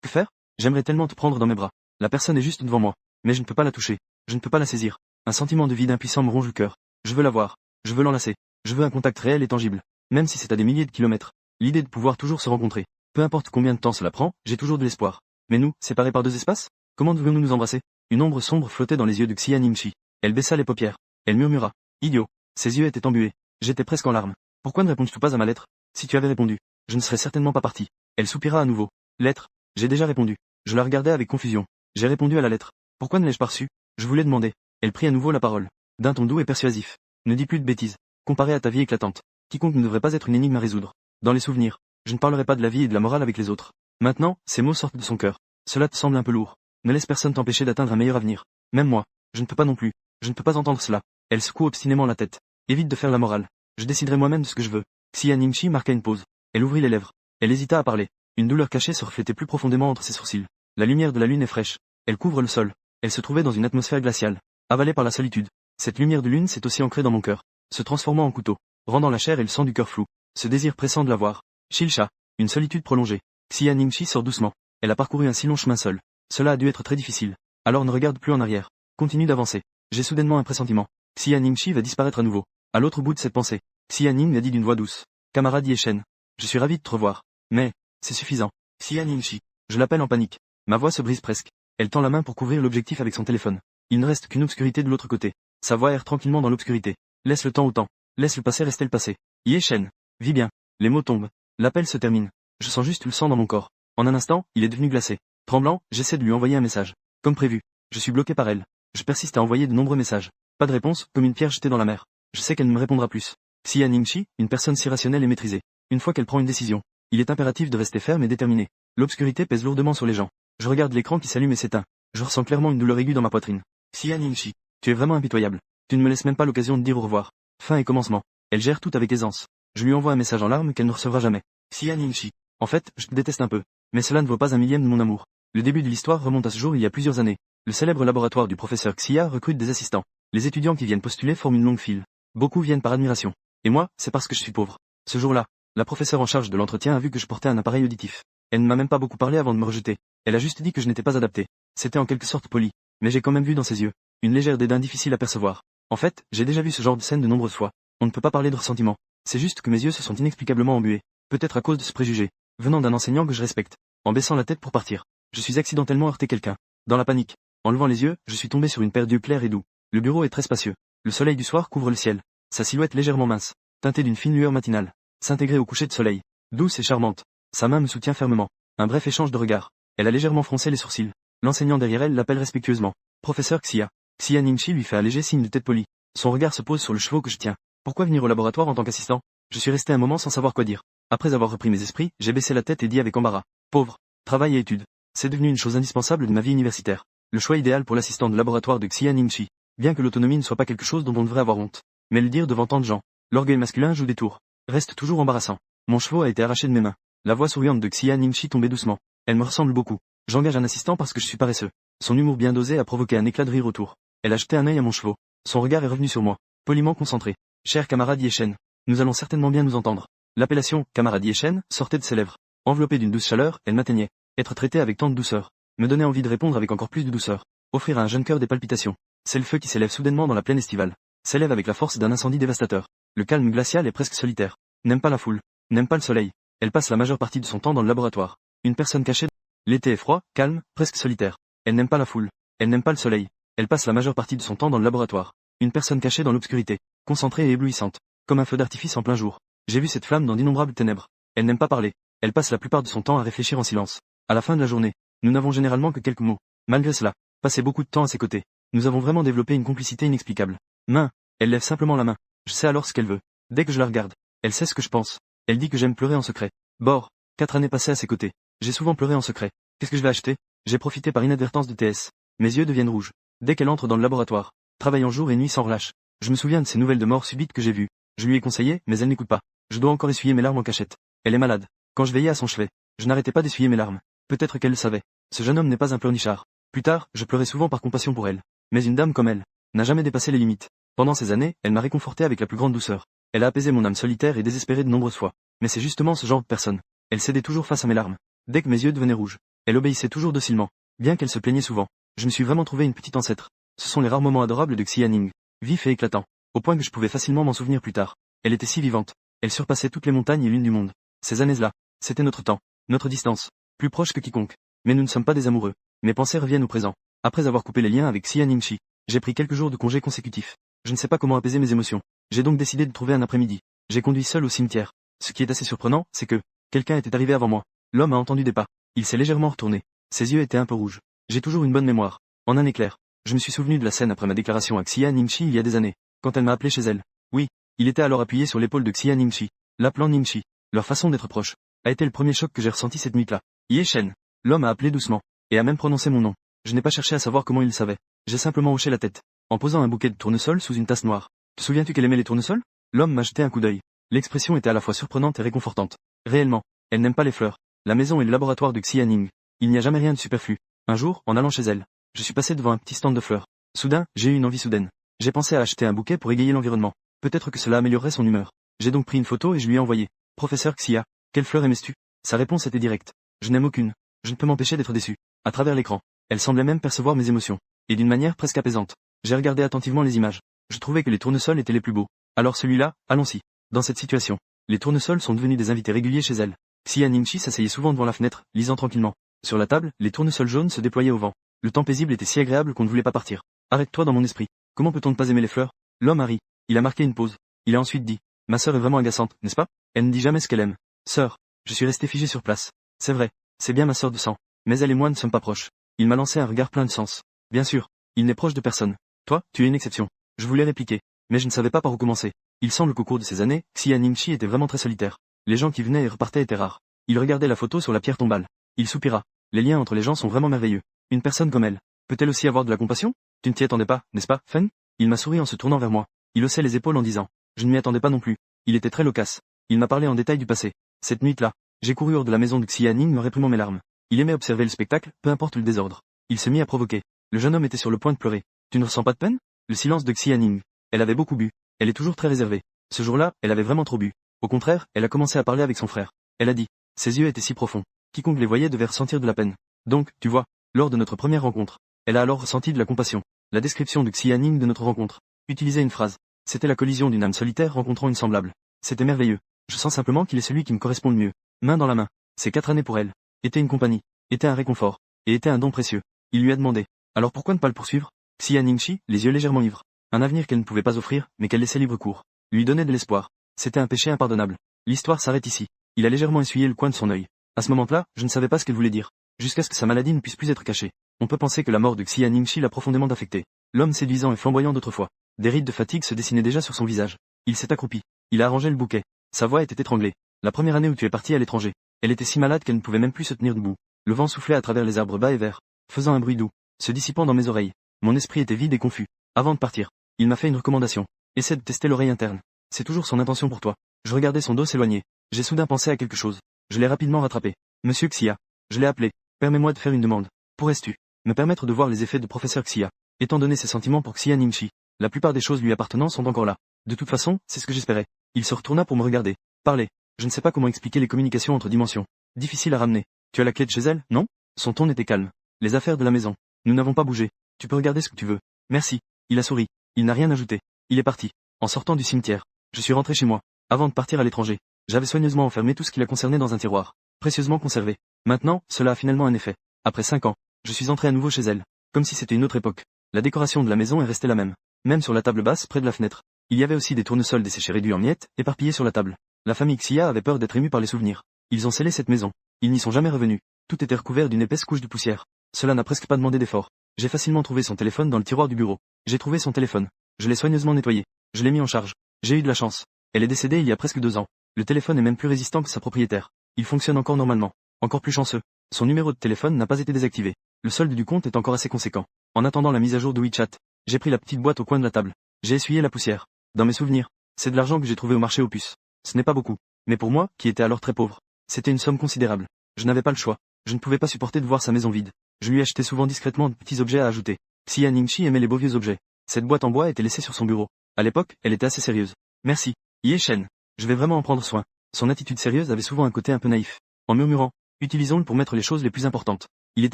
Que faire? J'aimerais tellement te prendre dans mes bras. La personne est juste devant moi. Mais je ne peux pas la toucher. Je ne peux pas la saisir. Un sentiment de vide impuissant me ronge le cœur. Je veux la voir. Je veux l'enlacer. Je veux un contact réel et tangible. Même si c'est à des milliers de kilomètres. L'idée de pouvoir toujours se rencontrer. Peu importe combien de temps cela prend, j'ai toujours de l'espoir. Mais nous, séparés par deux espaces? Comment devrions-nous nous embrasser? Une ombre sombre flottait dans les yeux de Xia Ningxi. Elle baissa les paupières. Elle murmura. Idiot. Ses yeux étaient embués. J'étais presque en larmes. Pourquoi ne réponds-tu pas à ma lettre? Si tu avais répondu, je ne serais certainement pas parti. Elle soupira à nouveau. Lettre. J'ai déjà répondu. Je la regardais avec confusion. J'ai répondu à la lettre. Pourquoi ne l'ai-je pas reçue? Je voulais demander. Elle prit à nouveau la parole. D'un ton doux et persuasif. Ne dis plus de bêtises. Comparé à ta vie éclatante. Quiconque ne devrait pas être une énigme à résoudre. Dans les souvenirs. Je ne parlerai pas de la vie et de la morale avec les autres. Maintenant, ces mots sortent de son cœur. Cela te semble un peu lourd. Ne laisse personne t'empêcher d'atteindre un meilleur avenir. Même moi. Je ne peux pas non plus. Je ne peux pas entendre cela. Elle secoue obstinément la tête. Évite de faire la morale. Je déciderai moi-même de ce que je veux. Xia Ningxi marqua une pause. Elle ouvrit les lèvres. Elle hésita à parler. Une douleur cachée se reflétait plus profondément entre ses sourcils. La lumière de la lune est fraîche. Elle couvre le sol. Elle se trouvait dans une atmosphère glaciale. Avalée par la solitude. Cette lumière de lune s'est aussi ancrée dans mon cœur. Se transformant en couteau. Rendant la chair et le sang du cœur flou. Ce désir pressant de la voir. Shilcha. Une solitude prolongée. Xia Ningxi sort doucement. Elle a parcouru un si long chemin seul. Cela a dû être très difficile. Alors ne regarde plus en arrière. Continue d'avancer. J'ai soudainement un pressentiment. Xia Ningxi va disparaître à nouveau. À l'autre bout de cette pensée, Xia Ning a dit d'une voix douce. Camarade Ye Shen. Je suis ravi de te revoir. Mais, c'est suffisant. Xia Ningxi. Je l'appelle en panique. Ma voix se brise presque. Elle tend la main pour couvrir l'objectif avec son téléphone. Il ne reste qu'une obscurité de l'autre côté. Sa voix erre tranquillement dans l'obscurité. Laisse le temps au temps. Laisse le passé rester le passé. Ye Shen. Vis bien. Les mots tombent. L'appel se termine. Je sens juste le sang dans mon corps. En un instant, il est devenu glacé. Tremblant, j'essaie de lui envoyer un message. Comme prévu. Je suis bloqué par elle. Je persiste à envoyer de nombreux messages. Pas de réponse, comme une pierre jetée dans la mer. Je sais qu'elle ne me répondra plus. Xia Ningxi, une personne si rationnelle et maîtrisée. Une fois qu'elle prend une décision, il est impératif de rester ferme et déterminé. L'obscurité pèse lourdement sur les gens. Je regarde l'écran qui s'allume et s'éteint. Je ressens clairement une douleur aiguë dans ma poitrine. Xia Ningxi, tu es vraiment impitoyable. Tu ne me laisses même pas l'occasion de dire au revoir. Fin et commencement. Elle gère tout avec aisance. Je lui envoie un message en larmes qu'elle ne recevra jamais. Xia Ningxi. En fait, je te déteste un peu. Mais cela ne vaut pas un millième de mon amour. Le début de l'histoire remonte à ce jour il y a plusieurs années. Le célèbre laboratoire du professeur Xia recrute des assistants. Les étudiants qui viennent postuler forment une longue file. Beaucoup viennent par admiration. Et moi, c'est parce que je suis pauvre. Ce jour-là, la professeure en charge de l'entretien a vu que je portais un appareil auditif. Elle ne m'a même pas beaucoup parlé avant de me rejeter. Elle a juste dit que je n'étais pas adapté. C'était en quelque sorte poli. Mais j'ai quand même vu dans ses yeux une légère dédain difficile à percevoir. En fait, j'ai déjà vu ce genre de scène de nombreuses fois. On ne peut pas parler de ressentiment. C'est juste que mes yeux se sont inexplicablement embués. Peut-être à cause de ce préjugé. Venant d'un enseignant que je respecte. En baissant la tête pour partir. Je suis accidentellement heurté quelqu'un. Dans la panique. En levant les yeux, je suis tombé sur une paire d'yeux clairs et doux. Le bureau est très spacieux. Le soleil du soir couvre le ciel. Sa silhouette légèrement mince, teintée d'une fine lueur matinale, s'intégrait au coucher de soleil. Douce et charmante. Sa main me soutient fermement. Un bref échange de regards. Elle a légèrement froncé les sourcils. L'enseignant derrière elle l'appelle respectueusement. Professeur Xia. Xia Ningxi lui fait un léger signe de tête polie. Son regard se pose sur le chevaux que je tiens. Pourquoi venir au laboratoire en tant qu'assistant? Je suis resté un moment sans savoir quoi dire. Après avoir repris mes esprits, j'ai baissé la tête et dit avec embarras. Pauvre. Travail et études. C'est devenu une chose indispensable de ma vie universitaire. Le choix idéal pour l'assistant de laboratoire de Xia Ningxi. Bien que l'autonomie ne soit pas quelque chose dont on devrait avoir honte. Mais le dire devant tant de gens. L'orgueil masculin joue des tours. Reste toujours embarrassant. Mon chevaux a été arraché de mes mains. La voix souriante de Xia Ningxi tombait doucement. Elle me ressemble beaucoup. J'engage un assistant parce que je suis paresseux. Son humour bien dosé a provoqué un éclat de rire autour. Elle a jeté un œil à mon chevaux. Son regard est revenu sur moi. Poliment concentré. Cher camarade Yechen. Nous allons certainement bien nous entendre. L'appellation camarade Yechen sortait de ses lèvres. Enveloppée d'une douce chaleur, elle m'atteignait. Être traité avec tant de douceur me donnait envie de répondre avec encore plus de douceur. Offrir à un jeune cœur des palpitations. C'est le feu qui s'élève soudainement dans la plaine estivale. S'élève avec la force d'un incendie dévastateur. Le calme glacial est presque solitaire. N'aime pas la foule. N'aime pas le soleil. Elle passe la majeure partie de son temps dans le laboratoire. Une personne cachée. L'été est froid, calme, presque solitaire. Elle n'aime pas la foule. Elle n'aime pas le soleil. Elle passe la majeure partie de son temps dans le laboratoire. Une personne cachée dans l'obscurité. Concentrée et éblouissante. Comme un feu d'artifice en plein jour. J'ai vu cette flamme dans d'innombrables ténèbres. Elle n'aime pas parler. Elle passe la plupart de son temps à réfléchir en silence. À la fin de la journée, nous n'avons généralement que quelques mots. Malgré cela, passer beaucoup de temps à ses côtés. Nous avons vraiment développé une complicité inexplicable. Main. Elle lève simplement la main. Je sais alors ce qu'elle veut. Dès que je la regarde, elle sait ce que je pense. Elle dit que j'aime pleurer en secret. Bord. 4 années passées à ses côtés. J'ai souvent pleuré en secret. Qu'est-ce que je vais acheter? J'ai profité par inadvertance de TS. Mes yeux deviennent rouges. Dès qu'elle entre dans le laboratoire, travaillant jour et nuit sans relâche. Je me souviens de ces nouvelles de mort subite que j'ai vues. Je lui ai conseillé, mais elle n'écoute pas. Je dois encore essuyer mes larmes en cachette. Elle est malade. Quand je veillais à son chevet, je n'arrêtais pas d'essuyer mes larmes. Peut-être qu'elle le savait. Ce jeune homme n'est pas un pleurnichard. Plus tard, je pleurais souvent par compassion pour elle. Mais une dame comme elle n'a jamais dépassé les limites. Pendant ces années, elle m'a réconforté avec la plus grande douceur. Elle a apaisé mon âme solitaire et désespérée de nombreuses fois. Mais c'est justement ce genre de personne. Elle cédait toujours face à mes larmes. Dès que mes yeux devenaient rouges, elle obéissait toujours docilement, bien qu'elle se plaignait souvent. Je me suis vraiment trouvé une petite ancêtre. Ce sont les rares moments adorables de Xia Ning, vifs et éclatants, au point que je pouvais facilement m'en souvenir plus tard. Elle était si vivante. Elle surpassait toutes les montagnes et l'une du monde. Ces années-là, c'était notre temps, notre distance, plus proche que quiconque. Mais nous ne sommes pas des amoureux. Mes pensées reviennent au présent. Après avoir coupé les liens avec Xia Ningxi, j'ai pris quelques jours de congé consécutifs. Je ne sais pas comment apaiser mes émotions. J'ai donc décidé de trouver un après-midi. J'ai conduit seul au cimetière. Ce qui est assez surprenant, c'est que quelqu'un était arrivé avant moi. L'homme a entendu des pas. Il s'est légèrement retourné. Ses yeux étaient un peu rouges. J'ai toujours une bonne mémoire. En un éclair, je me suis souvenu de la scène après ma déclaration à Xia Ningxi il y a des années, quand elle m'a appelé chez elle. Oui, il était alors appuyé sur l'épaule de Xia Ningxi, l'appelant Ningxi. Leur façon d'être proche a été le premier choc que j'ai ressenti cette nuit-là. Ye Shen. L'homme a appelé doucement, et a même prononcé mon nom. Je n'ai pas cherché à savoir comment il le savait. J'ai simplement hoché la tête, en posant un bouquet de tournesol sous une tasse noire. Te souviens-tu qu'elle aimait les tournesols? L'homme m'a jeté un coup d'œil. L'expression était à la fois surprenante et réconfortante. Réellement, elle n'aime pas les fleurs. La maison est le laboratoire de Xia Ning. Il n'y a jamais rien de superflu. Un jour, en allant chez elle, je suis passé devant un petit stand de fleurs. Soudain, j'ai eu une envie soudaine. J'ai pensé à acheter un bouquet pour égayer l'environnement. Peut-être que cela améliorerait son humeur. J'ai donc pris une photo et je lui ai envoyé. Professeur Xia, quelle fleur aimais-tu? Sa réponse était directe. Je n'aime aucune. Je ne peux m'empêcher d'être déçu. À travers l'écran, elle semblait même percevoir mes émotions. Et d'une manière presque apaisante. J'ai regardé attentivement les images. Je trouvais que les tournesols étaient les plus beaux. Alors celui-là, allons-y. Dans cette situation, les tournesols sont devenus des invités réguliers chez elle. Xia Ningxi s'asseyait souvent devant la fenêtre, lisant tranquillement. Sur la table, les tournesols jaunes se déployaient au vent. Le temps paisible était si agréable qu'on ne voulait pas partir. Arrête-toi dans mon esprit. Comment peut-on ne pas aimer les fleurs? L'homme a ri. Il a marqué une pause. Il a ensuite dit. Ma sœur est vraiment agaçante, n'est-ce pas? Elle ne dit jamais ce qu'elle aime. Sœur. Je suis resté figé sur place. C'est vrai. C'est bien ma sœur de sang. Mais elle et moi ne sommes pas proches. Il m'a lancé un regard plein de sens. Bien sûr. Il n'est proche de personne. Toi, tu es une exception. Je voulais répliquer. Mais je ne savais pas par où commencer. Il semble qu'au cours de ces années, Xia Ningxi était vraiment très solitaire. Les gens qui venaient et repartaient étaient rares. Il regardait la photo sur la pierre tombale. Il soupira. Les liens entre les gens sont vraiment merveilleux. Une personne comme elle, peut-elle aussi avoir de la compassion? Tu ne t'y attendais pas, n'est-ce pas, Fen? Il m'a souri en se tournant vers moi. Il haussait les épaules en disant. Je ne m'y attendais pas non plus. Il était très loquace. Il m'a parlé en détail du passé. Cette nuit-là, j'ai couru hors de la maison de Xia Ning me réprimant mes larmes. Il aimait observer le spectacle, peu importe le désordre. Il se mit à provoquer. Le jeune homme était sur le point de pleurer. Tu ne ressens pas de peine? Le silence de Xia Ning. Elle avait beaucoup bu. Elle est toujours très réservée. Ce jour-là, elle avait vraiment trop bu. Au contraire, elle a commencé à parler avec son frère. Elle a dit. Ses yeux étaient si profonds. Quiconque les voyait devait ressentir de la peine. Donc, tu vois, lors de notre première rencontre, elle a alors ressenti de la compassion. La description de Xia Ning de notre rencontre utilisait une phrase. C'était la collision d'une âme solitaire rencontrant une semblable. C'était merveilleux. Je sens simplement qu'il est celui qui me correspond le mieux. Main dans la main. Ces 4 années pour elle étaient une compagnie, étaient un réconfort, et étaient un don précieux. Il lui a demandé. Alors pourquoi ne pas le poursuivre? Xia Ningxi, les yeux légèrement ivres. Un avenir qu'elle ne pouvait pas offrir, mais qu'elle laissait libre cours. Lui donnait de l'espoir. C'était un péché impardonnable. L'histoire s'arrête ici. Il a légèrement essuyé le coin de son œil. À ce moment-là, je ne savais pas ce qu'elle voulait dire. Jusqu'à ce que sa maladie ne puisse plus être cachée. On peut penser que la mort de Xia Ningxi l'a profondément affecté. L'homme séduisant et flamboyant d'autrefois. Des rides de fatigue se dessinaient déjà sur son visage. Il s'est accroupi. Il a arrangé le bouquet. Sa voix était étranglée. La première année où tu es parti à l'étranger. Elle était si malade qu'elle ne pouvait même plus se tenir debout. Le vent soufflait à travers les arbres bas et verts, faisant un bruit doux, se dissipant dans mes oreilles. Mon esprit était vide et confus. Avant de partir, il m'a fait une recommandation. Essaie de tester l'oreille interne. C'est toujours son intention pour toi. Je regardais son dos s'éloigner. J'ai soudain pensé à quelque chose. Je l'ai rapidement rattrapé. Monsieur Xia. Je l'ai appelé. Permets-moi de faire une demande. Pourrais-tu me permettre de voir les effets de professeur Xia? Étant donné ses sentiments pour Xia Ningxi, la plupart des choses lui appartenant sont encore là. De toute façon, c'est ce que j'espérais. Il se retourna pour me regarder. Parler. Je ne sais pas comment expliquer les communications entre dimensions. Difficile à ramener. Tu as la clé de chez elle, non? Son ton était calme. Les affaires de la maison. Nous n'avons pas bougé. Tu peux regarder ce que tu veux. Merci. Il a souri. Il n'a rien ajouté. Il est parti. En sortant du cimetière, je suis rentré chez moi. Avant de partir à l'étranger, j'avais soigneusement enfermé tout ce qui la concernait dans un tiroir, précieusement conservé. Maintenant, cela a finalement un effet. Après 5 ans, je suis entré à nouveau chez elle, comme si c'était une autre époque. La décoration de la maison est restée la même. Même sur la table basse, près de la fenêtre. Il y avait aussi des tournesols desséchés réduits en miettes, éparpillés sur la table. La famille Xia avait peur d'être émue par les souvenirs. Ils ont scellé cette maison. Ils n'y sont jamais revenus. Tout était recouvert d'une épaisse couche de poussière. Cela n'a presque pas demandé d'effort. J'ai facilement trouvé son téléphone dans le tiroir du bureau. J'ai trouvé son téléphone. Je l'ai soigneusement nettoyé. Je l'ai mis en charge. J'ai eu de la chance. Elle est décédée il y a presque 2 ans. Le téléphone est même plus résistant que sa propriétaire. Il fonctionne encore normalement. Encore plus chanceux. Son numéro de téléphone n'a pas été désactivé. Le solde du compte est encore assez conséquent. En attendant la mise à jour de WeChat, j'ai pris la petite boîte au coin de la table. J'ai essuyé la poussière. Dans mes souvenirs, c'est de l'argent que j'ai trouvé au marché aux puces. Ce n'est pas beaucoup. Mais pour moi, qui étais alors très pauvre, c'était une somme considérable. Je n'avais pas le choix. Je ne pouvais pas supporter de voir sa maison vide. Je lui achetais souvent discrètement de petits objets à ajouter. Xia Ningxi aimait les beaux vieux objets. Cette boîte en bois était laissée sur son bureau. À l'époque, elle était assez sérieuse. Merci. Ye Shen. Je vais vraiment en prendre soin. Son attitude sérieuse avait souvent un côté un peu naïf. En murmurant, utilisons-le pour mettre les choses les plus importantes. Il est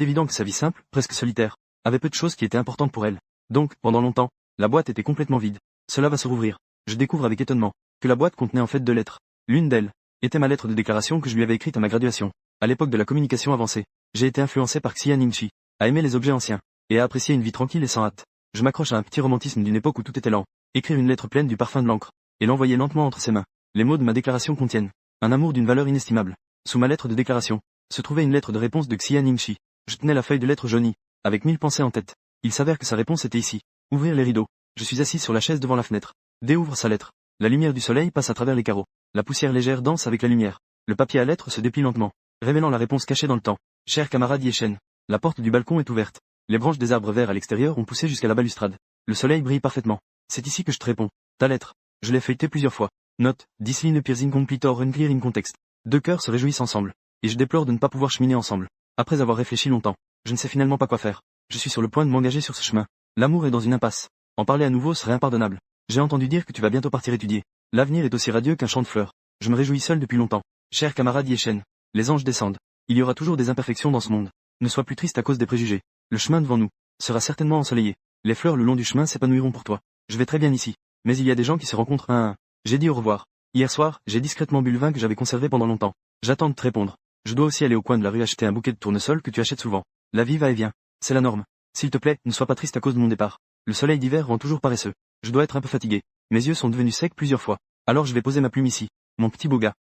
évident que sa vie simple, presque solitaire, avait peu de choses qui étaient importantes pour elle. Donc, pendant longtemps, la boîte était complètement vide. Cela va se rouvrir. Je découvre avec étonnement que la boîte contenait en fait 2 lettres. L'une d'elles était ma lettre de déclaration que je lui avais écrite à ma graduation. À l'époque de la communication avancée, j'ai été influencé par Xia Ningxi, à aimer les objets anciens, et à apprécier une vie tranquille et sans hâte. Je m'accroche à un petit romantisme d'une époque où tout était lent. Écrire une lettre pleine du parfum de l'encre, et l'envoyer lentement entre ses mains. Les mots de ma déclaration contiennent un amour d'une valeur inestimable. Sous ma lettre de déclaration, se trouvait une lettre de réponse de Xia Ningxi. Je tenais la feuille de lettre jaunie, avec 1000 pensées en tête. Il s'avère que sa réponse était ici. Ouvrir les rideaux. Je suis assis sur la chaise devant la fenêtre. Déouvre sa lettre. La lumière du soleil passe à travers les carreaux. La poussière légère danse avec la lumière. Le papier à lettres se déplie lentement, révélant la réponse cachée dans le temps. Cher camarade Yeshen. La porte du balcon est ouverte. Les branches des arbres verts à l'extérieur ont poussé jusqu'à la balustrade. Le soleil brille parfaitement. C'est ici que je te réponds. Ta lettre. Je l'ai feuilletée plusieurs fois. Note, Dislin appears incomplete or unclear in context. 2 cœurs se réjouissent ensemble. Et je déplore de ne pas pouvoir cheminer ensemble. Après avoir réfléchi longtemps, je ne sais finalement pas quoi faire. Je suis sur le point de m'engager sur ce chemin. L'amour est dans une impasse. En parler à nouveau serait impardonnable. J'ai entendu dire que tu vas bientôt partir étudier. L'avenir est aussi radieux qu'un champ de fleurs. Je me réjouis seul depuis longtemps. Cher camarade Yeshen. Les anges descendent. Il y aura toujours des imperfections dans ce monde. Ne sois plus triste à cause des préjugés. Le chemin devant nous sera certainement ensoleillé. Les fleurs le long du chemin s'épanouiront pour toi. Je vais très bien ici. Mais il y a des gens qui se rencontrent un à un. J'ai dit au revoir. Hier soir, j'ai discrètement bu le vin que j'avais conservé pendant longtemps. J'attends de te répondre. Je dois aussi aller au coin de la rue acheter un bouquet de tournesol que tu achètes souvent. La vie va et vient. C'est la norme. S'il te plaît, ne sois pas triste à cause de mon départ. Le soleil d'hiver rend toujours paresseux. Je dois être un peu fatigué. Mes yeux sont devenus secs plusieurs fois. Alors je vais poser ma plume ici. Mon petit beau gars.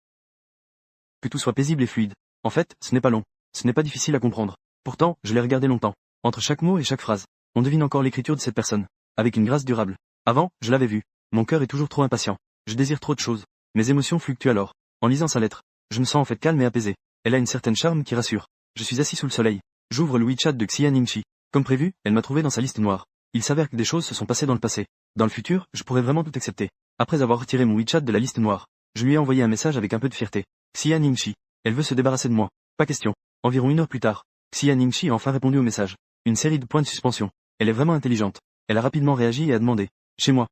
Que tout soit paisible et fluide. En fait, ce n'est pas long. Ce n'est pas difficile à comprendre. Pourtant, je l'ai regardé longtemps. Entre chaque mot et chaque phrase, on devine encore l'écriture de cette personne. Avec une grâce durable. Avant, je l'avais vu. Mon cœur est toujours trop impatient. Je désire trop de choses. Mes émotions fluctuent alors. En lisant sa lettre, je me sens en fait calme et apaisé. Elle a une certaine charme qui rassure. Je suis assis sous le soleil. J'ouvre le WeChat de Xia Ningxi. Comme prévu, elle m'a trouvé dans sa liste noire. Il s'avère que des choses se sont passées dans le passé. Dans le futur, je pourrais vraiment tout accepter. Après avoir retiré mon WeChat de la liste noire, je lui ai envoyé un message avec un peu de fierté. Xia Ningxi. Elle veut se débarrasser de moi. Pas question. Environ 1 heure plus tard, Xia Ningxi a enfin répondu au message. Une série de points de suspension. Elle est vraiment intelligente. Elle a rapidement réagi et a demandé. Chez moi.